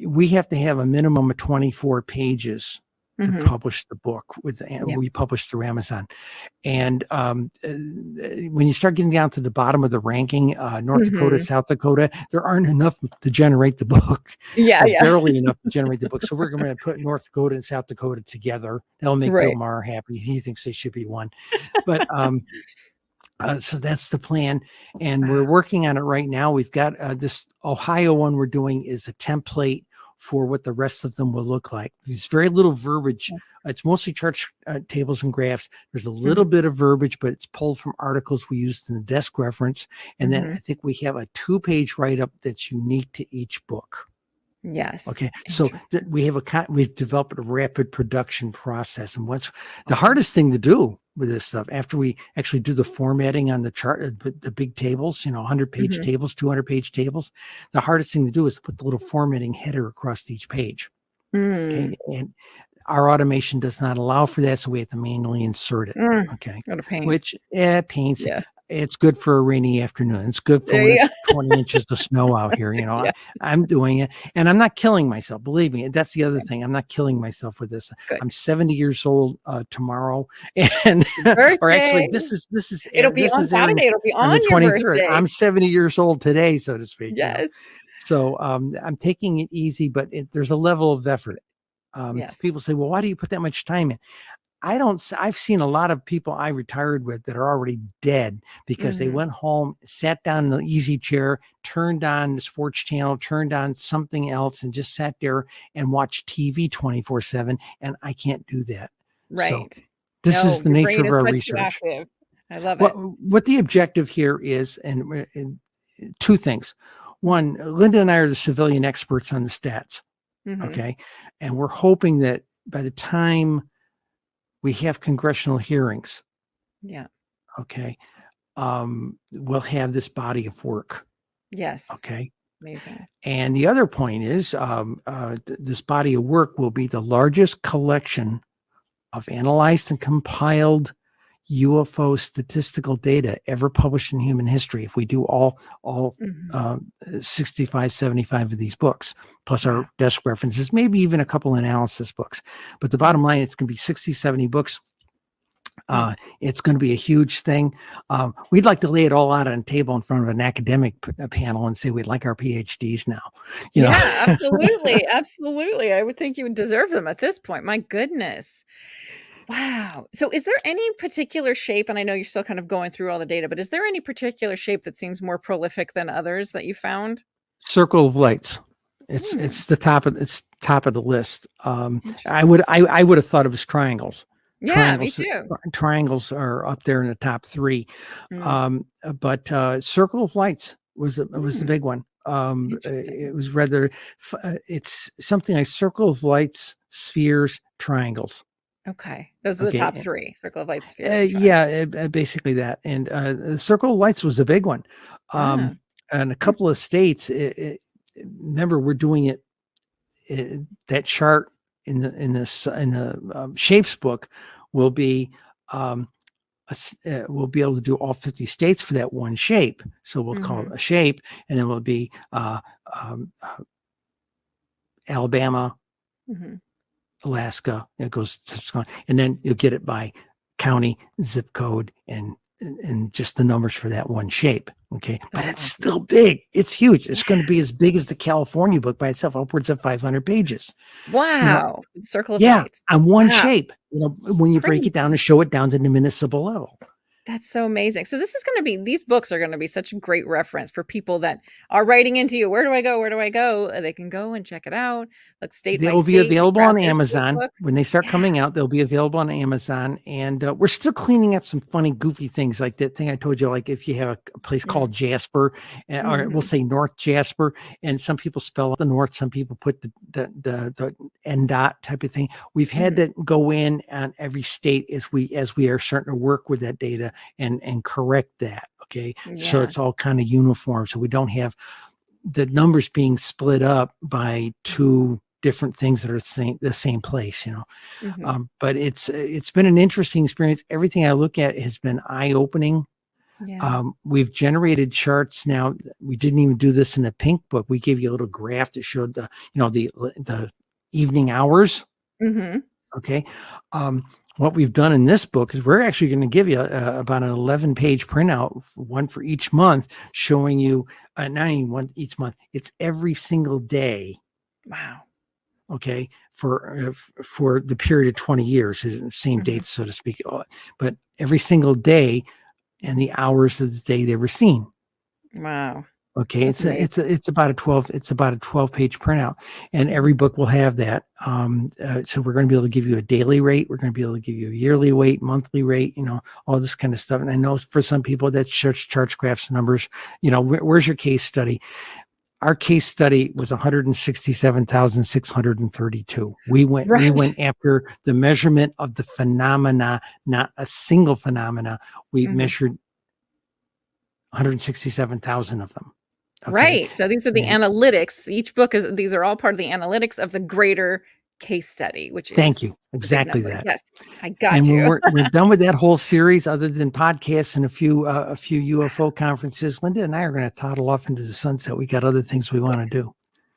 S2: We have to have a minimum of 24 pages to publish the book we publish through Amazon. And when you start getting down to the bottom of the ranking, North Dakota, South Dakota, there aren't enough to generate the book. Barely enough to generate the book. So we're going to put North Dakota and South Dakota together. That'll make Bill Maher happy. He thinks they should be one. But so that's the plan. And we're working on it right now. We've got this Ohio one we're doing is a template for what the rest of them will look like. There's very little verbiage. It's mostly chart tables and graphs. There's a little bit of verbiage, but it's pulled from articles we used in the desk reference. And then I think we have a 2-page write-up that's unique to each book.
S1: Yes.
S2: Okay. So we've developed a rapid production process. And what's the hardest thing to do with this stuff after we actually do the formatting on the chart, the big tables, 100-page tables, 200-page tables, the hardest thing to do is put the little formatting header across each page. Okay. And our automation does not allow for that. So we have to manually insert it. Okay.
S1: What a pain.
S2: Which pains. Yeah. It's good for a rainy afternoon. It's good for when it's 20 inches of snow out here. I'm doing it, and I'm not killing myself. Believe me, that's the other thing. I'm not killing myself with this. Good. I'm 70 years old tomorrow, and or actually, this is
S1: it'll be on Saturday. It'll be on the 23rd. Birthday.
S2: I'm 70 years old today, so to speak. Yes. So I'm taking it easy, but there's a level of effort. People say, "Well, why do you put that much time in?" I've seen a lot of people I retired with that are already dead because they went home, sat down in the easy chair, turned on the sports channel, turned on something else, and just sat there and watched TV 24/7. And I can't do that.
S1: Right.
S2: So this is the nature of our research.
S1: I love it.
S2: What the objective here is, and two things. One, Linda and I are the civilian experts on the stats. Okay. And we're hoping that by the time we have congressional hearings. Okay. We'll have this body of work.
S1: Yes.
S2: Okay.
S1: Amazing.
S2: And the other point is this body of work will be the largest collection of analyzed and compiled UFO statistical data ever published in human history. If we do all 65, 75 of these books, plus our desk references, maybe even a couple analysis books. But the bottom line, it's going to be 60, 70 books. It's going to be a huge thing. We'd like to lay it all out on a table in front of an academic panel and say we'd like our PhDs now.
S1: Absolutely. Absolutely. I would think you would deserve them at this point. My goodness. Wow. So is there any particular shape, and I know you're still kind of going through all the data, but is there any particular shape that seems more prolific than others that you found?
S2: Circle of lights. It's the top of the list. I would have thought it was triangles.
S1: Yeah, me too.
S2: Triangles are up there in the top 3. But circle of lights was the big one. It was rather, it's something like circle of lights, spheres, triangles.
S1: Okay. Those are the top 3, circle of lights, spheres.
S2: Basically that. And the circle of lights was a big one. And a couple of states, remember, we're doing it, that chart in the shapes book will be, we'll be able to do all 50 states for that one shape. So we'll call it a shape, and it will be Alabama,
S1: Mm-hmm.
S2: Alaska. It goes, and then you'll get it by county, zip code, and just the numbers for that one shape. Okay. But it's still big. It's huge. It's going to be as big as the California book by itself, upwards of 500 pages.
S1: Wow. Circle of
S2: Yeah.
S1: Fates.
S2: On one
S1: Wow.
S2: shape, when you break it down and show it down to the municipal level.
S1: That's so amazing. So these books are going to be such a great reference for people that are writing into you. Where do I go? Where do I go? They can go and check it out. Like state by
S2: They'll be
S1: state.
S2: available
S1: grab
S2: on
S1: their state
S2: Amazon
S1: books.
S2: when they start coming out. They'll be available on Amazon, and we're still cleaning up some funny, goofy things like that thing I told you. Like if you have a place called Jasper, or we'll say North Jasper, and some people spell out the North, some people put the N dot type of thing. We've had to go in on every state as we are starting to work with that data and correct that. Okay, so it's all kind of uniform, so we don't have the numbers being split up by two different things that are the same place, but it's been an interesting experience. Everything I look at has been eye-opening. We've generated charts now. We didn't even do this in the pink book. We gave you a little graph that showed the evening hours. Okay. What we've done in this book is we're actually going to give you about an 11-page printout, one for each month, showing you not even one each month. It's every single day.
S1: Wow.
S2: Okay. For the period of 20 years, same dates, so to speak, but every single day and the hours of the day they were seen.
S1: Wow.
S2: Okay, it's about a 12-page printout, and every book will have that. So we're going to be able to give you a daily rate. We're going to be able to give you a yearly rate, monthly rate, all this kind of stuff. And I know for some people that's charts, graphs, numbers. Where's your case study? Our case study was 167,632. We went after the measurement of the phenomena, not a single phenomena. We measured 167,000 of them.
S1: Okay. Right. So these are the analytics. Each book these are all part of the analytics of the greater case study, which is
S2: thank you. Exactly that.
S1: Yes, I got
S2: and
S1: you.
S2: And we're done with that whole series, other than podcasts and a few UFO conferences. Linda and I are going to toddle off into the sunset. We got other things we want to do.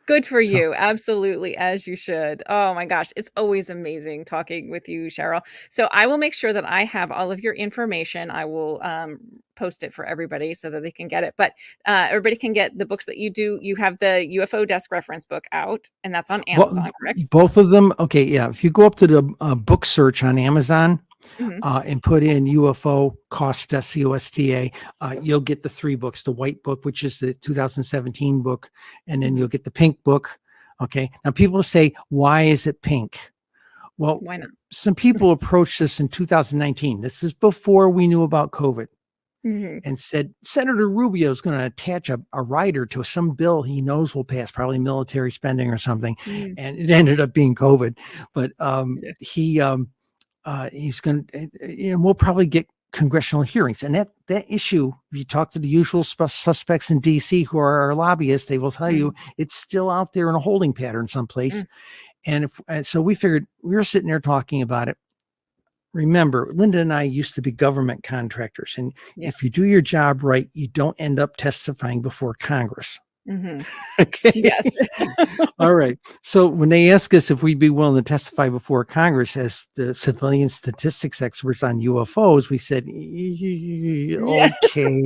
S1: Good for you. Absolutely. As you should. Oh my gosh. It's always amazing talking with you, Cheryl. So I will make sure that I have all of your information. I will post it for everybody so that they can get it. But everybody can get the books that you do. You have the UFO Desk Reference book out, and that's on Amazon, correct?
S2: Both of them. Okay. Yeah. If you go up to the book search on Amazon, and put in UFO Costa, COSTA, you'll get the three books, the white book, which is the 2017 book, and then you'll get the pink book. Okay. Now people say, why is it pink? Well,
S1: why not?
S2: Some people approached us in 2019. This is before we knew about COVID. And said, Senator Rubio is going to attach a rider to some bill he knows will pass, probably military spending or something. And it ended up being COVID. But he's going to, and we'll probably get congressional hearings. And that issue, if you talk to the usual suspects in DC who are our lobbyists, they will tell you it's still out there in a holding pattern someplace. And so we figured, we were sitting there talking about it. Remember, Linda and I used to be government contractors. And if you do your job right, you don't end up testifying before Congress. Okay.
S1: Yes.
S2: All right. So when they ask us if we'd be willing to testify before Congress as the civilian statistics experts on UFOs, we said, okay,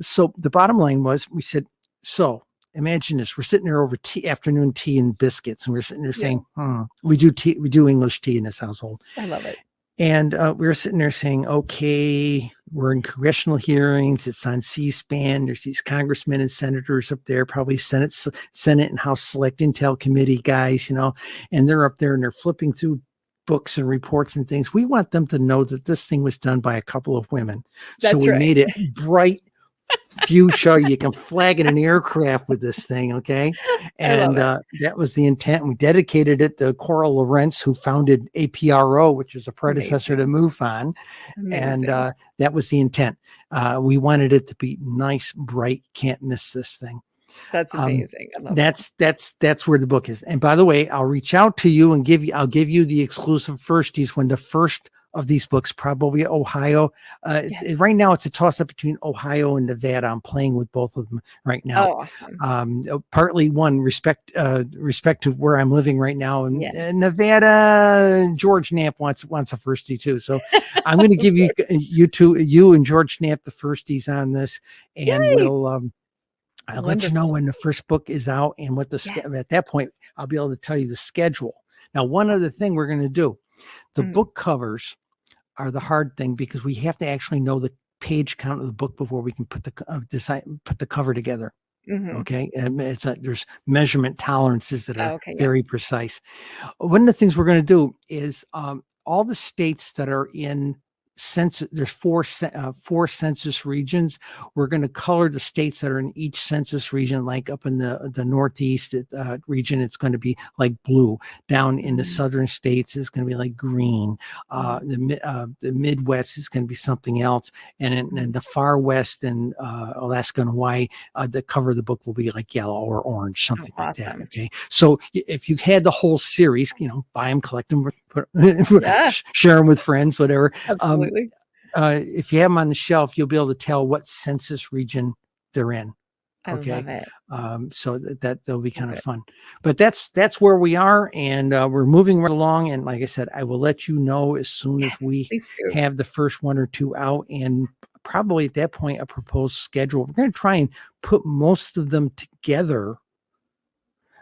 S2: So the bottom line was, we said, so imagine this: we're sitting there over afternoon tea and biscuits, and we're sitting there saying, we do English tea in this household.
S1: I love it.
S2: And we were sitting there saying, okay, we're in congressional hearings. It's on C-SPAN. There's these congressmen and senators up there, probably Senate and House Select Intel Committee guys, and they're up there and they're flipping through books and reports and things. We want them to know that this thing was done by a couple of women. So we made it bright view show. You can flag in an aircraft with this thing. Okay. And that was the intent. We dedicated it to Coral Lawrence, who founded APRO, which is a predecessor to MUFON. And that was the intent. We wanted it to be nice, bright, can't miss this thing.
S1: That's amazing. I love
S2: that's where the book is. And by the way, I'll reach out to you and I'll give you the exclusive firsties when the first of these books, probably Ohio. Right now, it's a toss-up between Ohio and Nevada. I'm playing with both of them right now.
S1: Oh, awesome.
S2: Partly one respect to where I'm living right now, and
S1: Yeah.
S2: Nevada. George Knapp wants a firstie too, so I'm going to give you and George Knapp the firsties on this, and
S1: Yay!
S2: I'll let you know when the first book is out and what at that point I'll be able to tell you the schedule. Now, one other thing we're going to do, the book covers are the hard thing, because we have to actually know the page count of the book before we can put the cover together. Okay. And there's measurement tolerances that are very precise. One of the things we're going to do is all the states that are in census, there's four census regions. We're going to color the states that are in each census region. Like up in the Northeast region, it's going to be like blue. Down in the southern states, it's going to be like green. The Midwest is going to be something else, and in the far west and Alaska and Hawaii, the cover of the book will be like yellow or orange, something like that. Okay, so if you had the whole series, buy them, collect them, share them with friends, whatever. If you have them on the shelf, you'll be able to tell what census region they're in. Okay.
S1: I love it.
S2: So that'll be kind of fun, but that's where we are, and we're moving right along. And like I said, I will let you know as soon as we have the first one or two out, and probably at that point, a proposed schedule. We're going to try and put most of them together.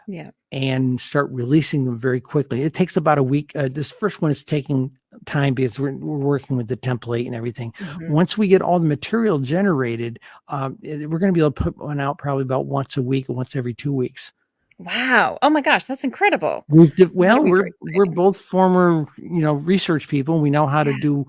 S1: Yeah.
S2: And start releasing them very quickly. It takes about a week. This first one is taking time because we're working with the template and everything. Once we get all the material generated, we're going to be able to put one out probably about once a week or once every 2 weeks.
S1: Wow. Oh my gosh, that's incredible.
S2: We're both former, research people. We know how to do,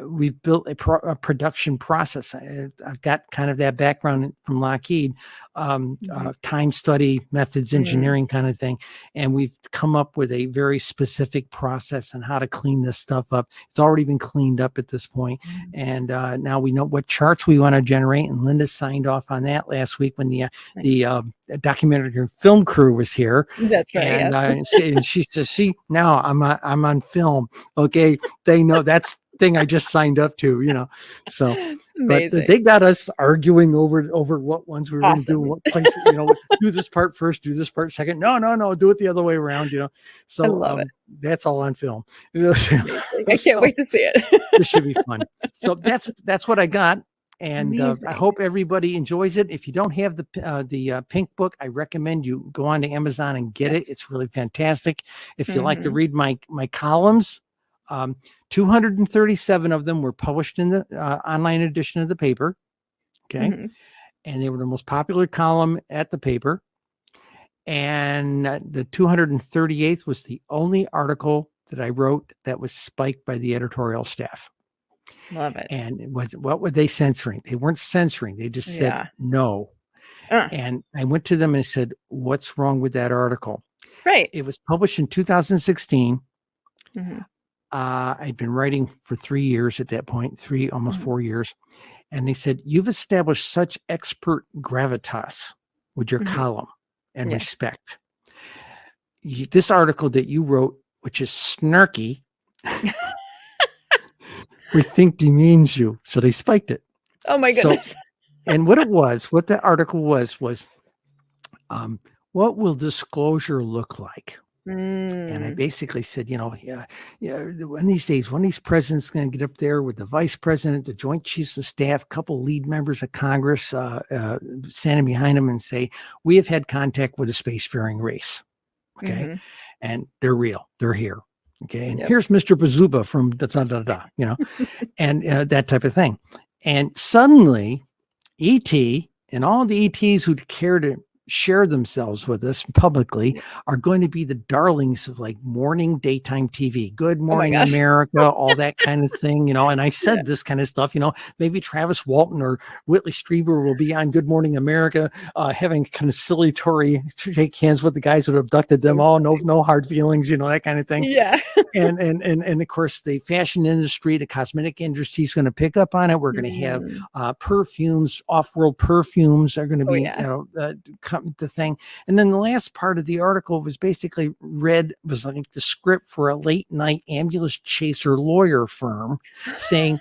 S2: we've built a production process. I've got kind of that background from Lockheed, time study methods, engineering kind of thing. And we've come up with a very specific process on how to clean this stuff up. It's already been cleaned up at this point. And now we know what charts we want to generate. And Linda signed off on that last week when the documentary film crew was here.
S1: That's right.
S2: And she says, "See, now I'm on film." Okay, they know that's thing I just signed up to, So, but they got us arguing over what ones we were going to do, what place, do this part first, do this part second. No, do it the other way around, So
S1: I love it.
S2: That's all on film.
S1: I can't wait to see it.
S2: This should be fun. So that's what I got. And I hope everybody enjoys it. If you don't have the pink book, I recommend you go on to Amazon and get it. It's really fantastic. If you like to read my columns, 237 of them were published in the online edition of the paper. Okay. And they were the most popular column at the paper. And the 238th was the only article that I wrote that was spiked by the editorial staff.
S1: Love it.
S2: And what were they censoring? They weren't censoring. They just said no. And I went to them and said, "What's wrong with that article?"
S1: Right.
S2: It was published in 2016. I'd been writing for 3 years at that point, almost 4 years. And they said, "You've established such expert gravitas with your column and respect. This article that you wrote, which is snarky, we think demeans you." So they spiked it.
S1: Oh my goodness.
S2: And what the article was, what will disclosure look like? And I basically said, one of these days, one of these presidents is going to get up there with the vice president, the joint chiefs of staff, a couple lead members of Congress standing behind him and say, "We have had contact with a spacefaring race." Okay. And they're real. They're here. Okay. And here's Mr. Bazuba from and that type of thing. And suddenly ET and all the ETs who care to share themselves with us publicly are going to be the darlings of like morning daytime TV, Good Morning America, all that kind of thing, And I said this kind of stuff, maybe Travis Walton or Whitley Strieber will be on Good Morning America, having conciliatory shake hands with the guys that abducted them. All no hard feelings, that kind of thing.
S1: Yeah.
S2: and of course the fashion industry, the cosmetic industry is going to pick up on it. We're going to have perfumes, off-world perfumes are going to be, the thing. And then the last part of the article was basically was like the script for a late night ambulance chaser lawyer firm saying,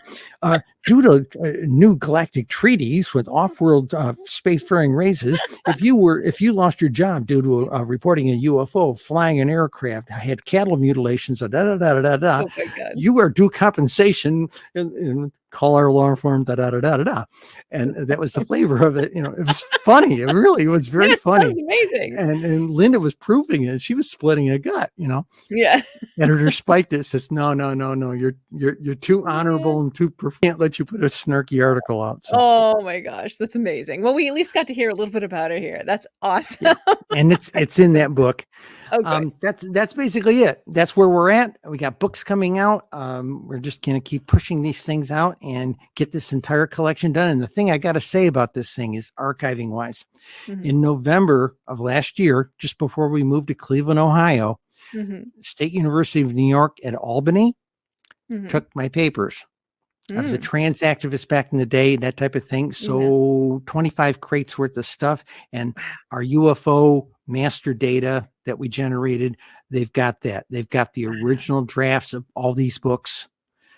S2: due to new galactic treaties with off-world spacefaring races, if you lost your job due to reporting a UFO flying an aircraft, had cattle mutilations, you are due compensation and call our law firm, and that was the flavor of it. It was funny. It was very funny.
S1: That was amazing.
S2: And Linda was proving it. She was splitting a gut.
S1: Yeah.
S2: Editor spiked it. Says no. You're too honorable and too. Can't let you put a snarky article out. So.
S1: Oh my gosh, that's amazing. Well, we at least got to hear a little bit about it here. That's awesome.
S2: Yeah. And it's in that book.
S1: Okay.
S2: That's basically it. That's where we're at. We got books coming out. We're just going to keep pushing these things out and get this entire collection done. And the thing I got to say about this thing is archiving wise. Mm-hmm. In November of last year, just before we moved to Cleveland, Ohio, State University of New York at Albany took my papers. I was a trans activist back in the day, that type of thing. So 25 crates worth of stuff, and our UFO master data that we generated, they've got that. They've got the original drafts of all these books,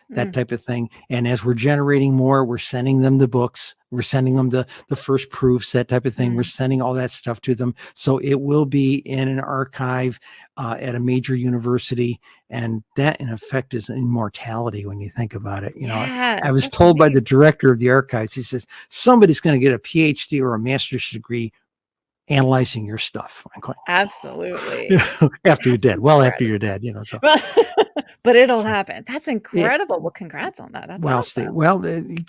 S2: that type of thing. And as we're generating more, we're sending them the books. We're sending them the first proofs, that type of thing. We're sending all that stuff to them. So it will be in an archive at a major university. And that, in effect, is immortality when you think about it.
S1: Yes,
S2: I was told by the director of the archives, he says, somebody's going to get a PhD or a master's degree analyzing your stuff. I'm going,
S1: absolutely.
S2: After you're dead. Well, after you're dead, so.
S1: But it'll happen. That's incredible. Well, congrats on that. That's awesome.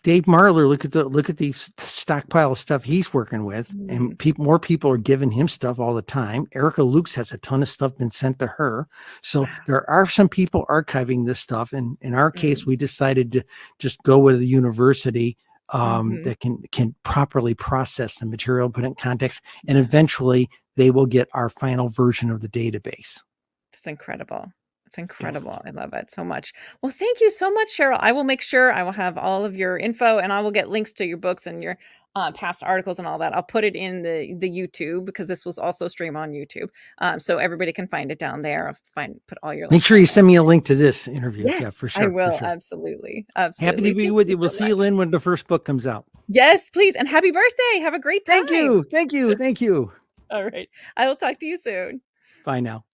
S2: Dave Marler, look at the stockpile of stuff he's working with, and more people are giving him stuff all the time. Erica Lukes has a ton of stuff been sent to her. So there are some people archiving this stuff. And in our case, we decided to just go with the university that can properly process the material, put it in context, and eventually they will get our final version of the database.
S1: That's incredible. It's incredible. I love it so much. Well, thank you so much, Cheryl. I will make sure I will have all of your info, and I will get links to your books and your past articles and all that. I'll put it in the YouTube, because this was also streamed on YouTube. So everybody can find it down there. Put all your links.
S2: Make sure you send me a link to this interview.
S1: Yes,
S2: yeah, for sure.
S1: I will.
S2: For sure.
S1: Absolutely.
S2: Happy to be with you. We'll see you, Lynn, when the first book comes out.
S1: Yes, please. And happy birthday. Have a great time.
S2: Thank you.
S1: All right. I will talk to you soon.
S2: Bye now.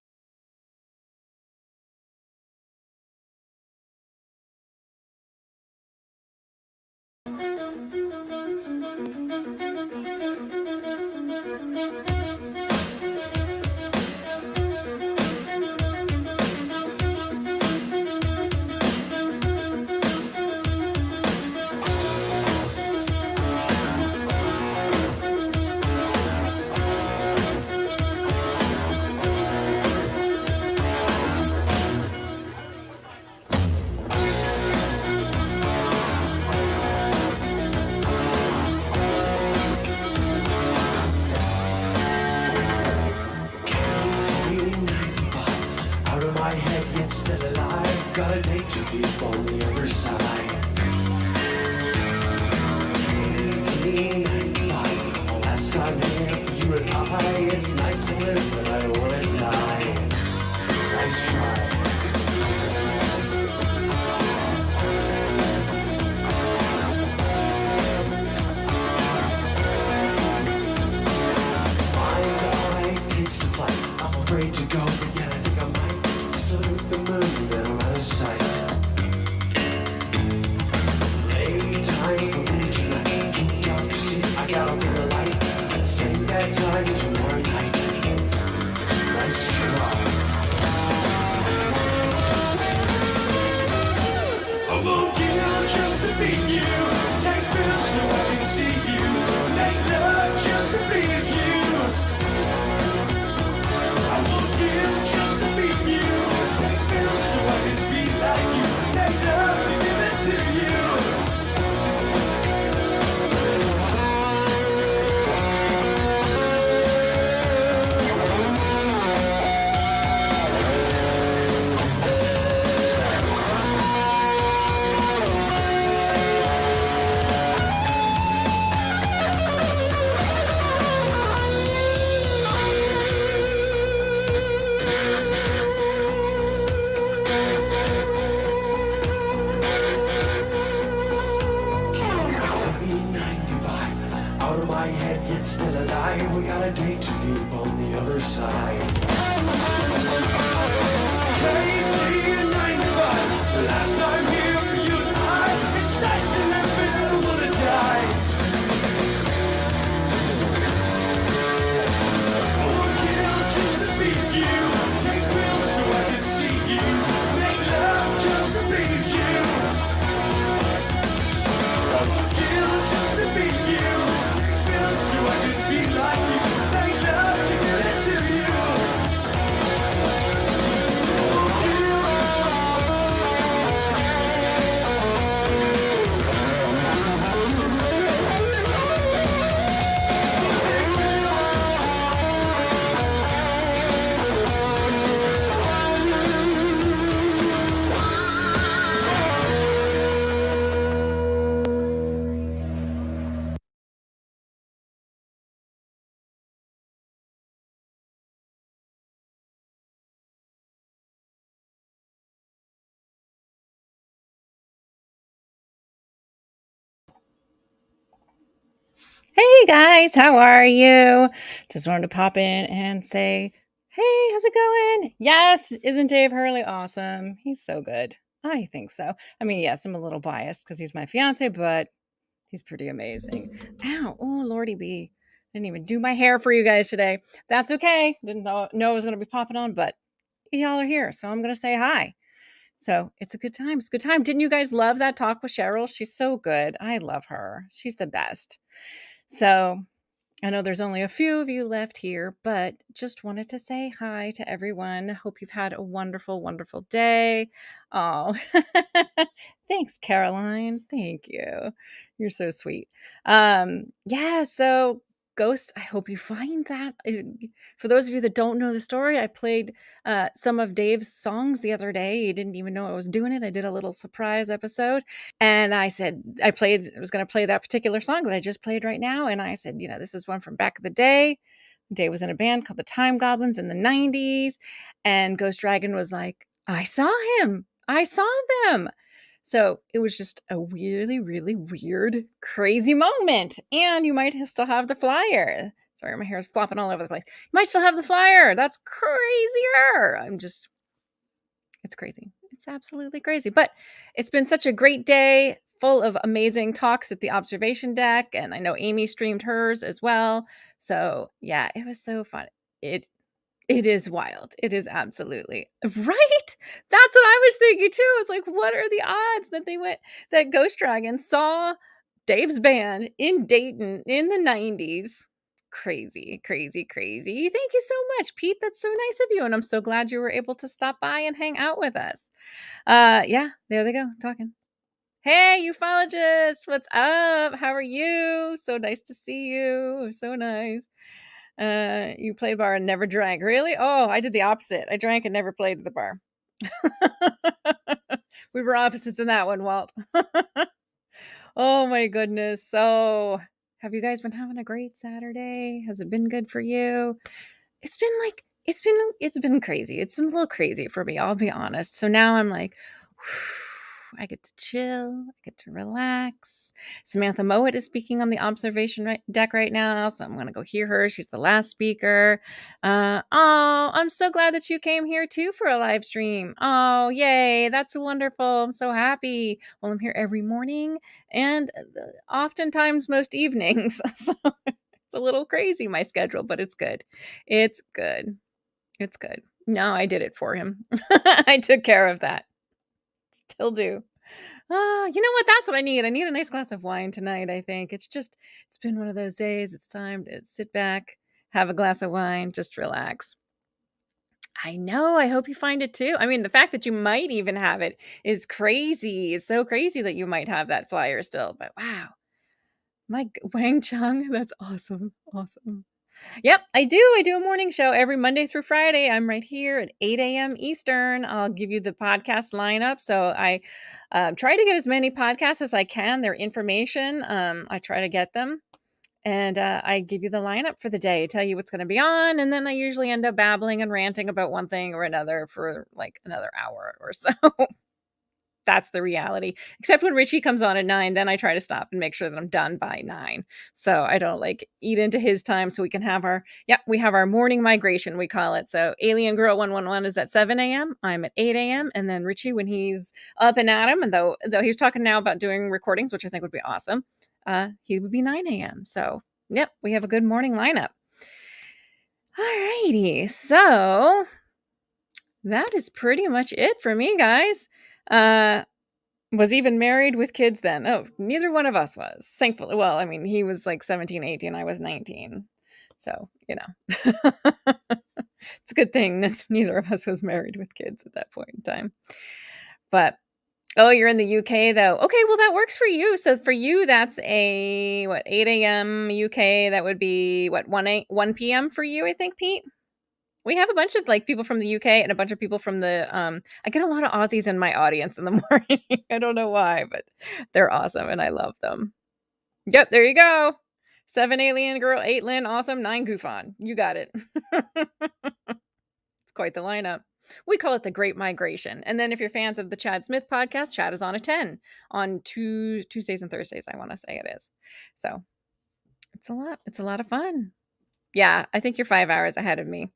S3: Got a date to keep on the other side. 1895, last time here for you and I. It's nice to live, but I don't want to die. Nice try. Mind's eye takes to flight. I'm afraid to go, but yet I think I might salute the moon, then I'm out of sight. Late time for me tonight. Too dark to see, I gotta bring a light. Same bad time tomorrow night. Nice try. I won't kill just to beat you. Take pills so I can see you. Make love just to please you. I won't kill just to beat you. Take pills so I can be like you. Make love to give it to you. my head, yet still alive. We got a date to keep on the other side. KT95, the last time here for you and I. It's nice to live, but I don't wanna die. I would kill just to beat you. Take pills so I can see you. Make love just to please you. I would kill just to beat you. Take pills so I can be like you. Make love to get it to you.
S1: Hey guys, how are you? Just wanted to pop in and say, hey, how's it going? Yes, isn't Dave Hurley awesome? He's so good. I think so. I mean, yes, I'm a little biased because he's my fiance, but he's pretty amazing. Ow, oh Lordy B. Didn't even do my hair for you guys today. That's okay. Didn't know it was going to be popping on, but y'all are here, so I'm going to say hi. So it's a good time. It's a good time. Didn't you guys love that talk with Cheryl? She's so good. I love her. She's the best. So I know there's only a few of you left here, but just wanted to say hi to everyone. Hope you've had a wonderful, wonderful day. Oh, thanks, Caroline. Thank you. You're so sweet. Yeah, so Ghost, I hope you find that. For those of you that don't know the story, I played some of Dave's songs the other day. He didn't even know I was doing it. I did a little surprise episode. And I said, I was going to play that particular song that I just played right now. And I said, this is one from back in the day. Dave was in a band called the Time Goblins in the 90s. And Ghost Dragon was like, I saw him. I saw them. So it was just a really, really weird, crazy moment. And you might still have the flyer. Sorry, my hair is flopping all over the place. You might still have the flyer. That's crazier. It's crazy. It's absolutely crazy. But it's been such a great day, full of amazing talks at the observation deck. And I know Amy streamed hers as well. So yeah, it was so fun. It is wild. It is absolutely right. That's what I was thinking too. I was like, what are the odds that Ghost Dragon saw Dave's band in Dayton in the 90s? Crazy, crazy, crazy. Thank you so much, Pete. That's so nice of you. And I'm so glad you were able to stop by and hang out with us. Yeah, there they go, talking. Hey, ufologists, what's up? How are you? So nice to see you. So nice. You played bar and never drank. Really? Oh, I did the opposite. I drank and never played at the bar. We were opposites in that one, Walt. Oh my goodness. So, have you guys been having a great Saturday? Has it been good for you? It's been crazy. It's been a little crazy for me, I'll be honest. So now I'm like, I get to chill. I get to relax. Samantha Mowat is speaking on the observation deck right now, so I'm going to go hear her. She's the last speaker. I'm so glad that you came here too for a live stream. Oh, yay. That's wonderful. I'm so happy. Well, I'm here every morning and oftentimes most evenings. So it's a little crazy, my schedule, but it's good. It's good. It's good. No, I did it for him. I took care of that. Still do. You know what? That's what I need. I need a nice glass of wine tonight, I think. It's been one of those days. It's time to sit back, have a glass of wine, just relax. I know. I hope you find it too. I mean, the fact that you might even have it is crazy. It's so crazy that you might have that flyer still. But wow. Wang Chung, that's awesome. Awesome. Yep, I do. I do a morning show every Monday through Friday. I'm right here at 8 a.m. Eastern. I'll give you the podcast lineup. So I try to get as many podcasts as I can. Their information, I try to get them. And I give you the lineup for the day, tell you what's going to be on. And then I usually end up babbling and ranting about one thing or another for like another hour or so. that's the reality. Except when Richie comes on at 9, then I try to stop and make sure that I'm done by 9. So I don't like eat into his time so we can have we have our morning migration, we call it. So Alien Girl 111 is at 7 a.m. I'm at 8 a.m. And then Richie, when he's up and at 'em, and though he's talking now about doing recordings, which I think would be awesome, he would be 9 a.m. So yep, we have a good morning lineup. Alrighty, so that is pretty much it for me, guys. Was even married with kids then. Oh, neither one of us was. Thankfully. Well, I mean, he was like 17, 18. I was 19. So, it's a good thing that neither of us was married with kids at that point in time. But, oh, you're in the UK though. Okay, well, that works for you. So for you, that's 8 a.m. UK. That would be 1 p.m. for you, I think, Pete? We have a bunch of like people from the UK and a bunch of people from the I get a lot of Aussies in my audience in the morning. I don't know why, but they're awesome and I love them. Yep, there you go. 7 Alien Girl, 8 Lynn, awesome, 9 Goof On. You got it. It's quite the lineup. We call it the Great Migration. And then if you're fans of the Chad Smith podcast, Chad is on a 10 on Tuesdays and Thursdays, I want to say it is. So it's a lot of fun. Yeah, I think you're 5 hours ahead of me.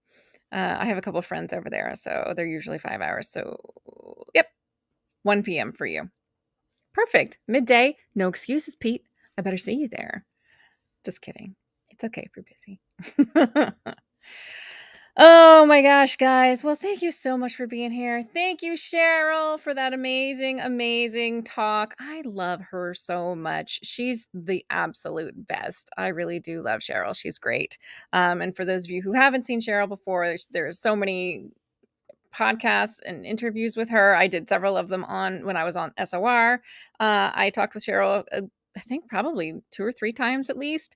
S1: I have a couple of friends over there, so they're usually 5 hours. So, yep, 1 p.m. for you. Perfect. Midday. No excuses, Pete. I better see you there. Just kidding. It's okay if you're busy. Oh my gosh, guys. Well, thank you so much for being here. Thank you, Cheryl, for that amazing, amazing talk. I love her so much. She's the absolute best. I really do love Cheryl. She's great. And for those of you who haven't seen Cheryl before, there's so many podcasts and interviews with her. I did several of them when I was on SOR. I talked with Cheryl, I think probably 2 or 3 times at least.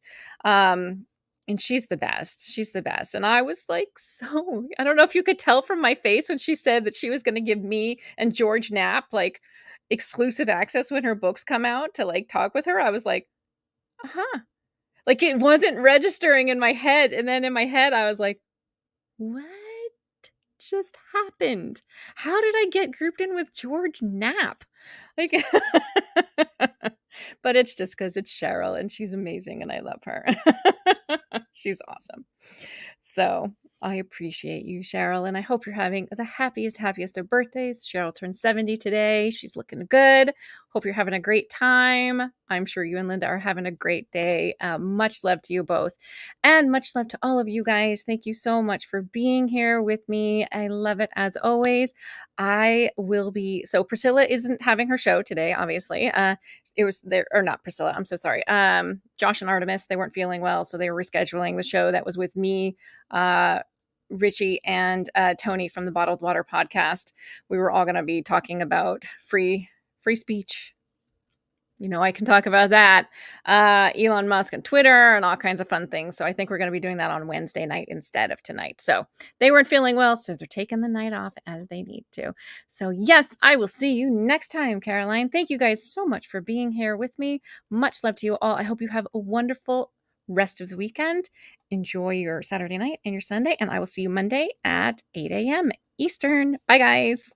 S1: And she's the best. She's the best. And I was like, I don't know if you could tell from my face when she said that she was going to give me and George Knapp like exclusive access when her books come out to like talk with her. I was like, like it wasn't registering in my head. And then in my head, I was like, what just happened? How did I get grouped in with George Knapp? Like, but it's just because it's Cheryl and she's amazing and I love her. She's awesome. So I appreciate you, Cheryl, and I hope you're having the happiest of birthdays. Cheryl turned 70 today. She's looking good. Hope you're having a great time. I'm sure you and Linda are having a great day. Much love to you both, and much love to all of you guys. Thank you so much for being here with me. I love it as always. I will be, so Priscilla isn't having her show today, obviously. It was there, or not Priscilla, I'm so sorry. Josh and Artemis, they weren't feeling well, so they were rescheduling the show that was with me, Richie, and Tony from the Bottled Water podcast. We were all going to be talking about free speech. I can talk about that. Elon Musk and Twitter and all kinds of fun things. So I think we're going to be doing that on Wednesday night instead of tonight. So they weren't feeling well, so they're taking the night off as they need to. So yes, I will see you next time, Caroline. Thank you guys so much for being here with me. Much love to you all. I hope you have a wonderful rest of the weekend. Enjoy your Saturday night and your Sunday, and I will see you Monday at 8 a.m. Eastern. Bye, guys.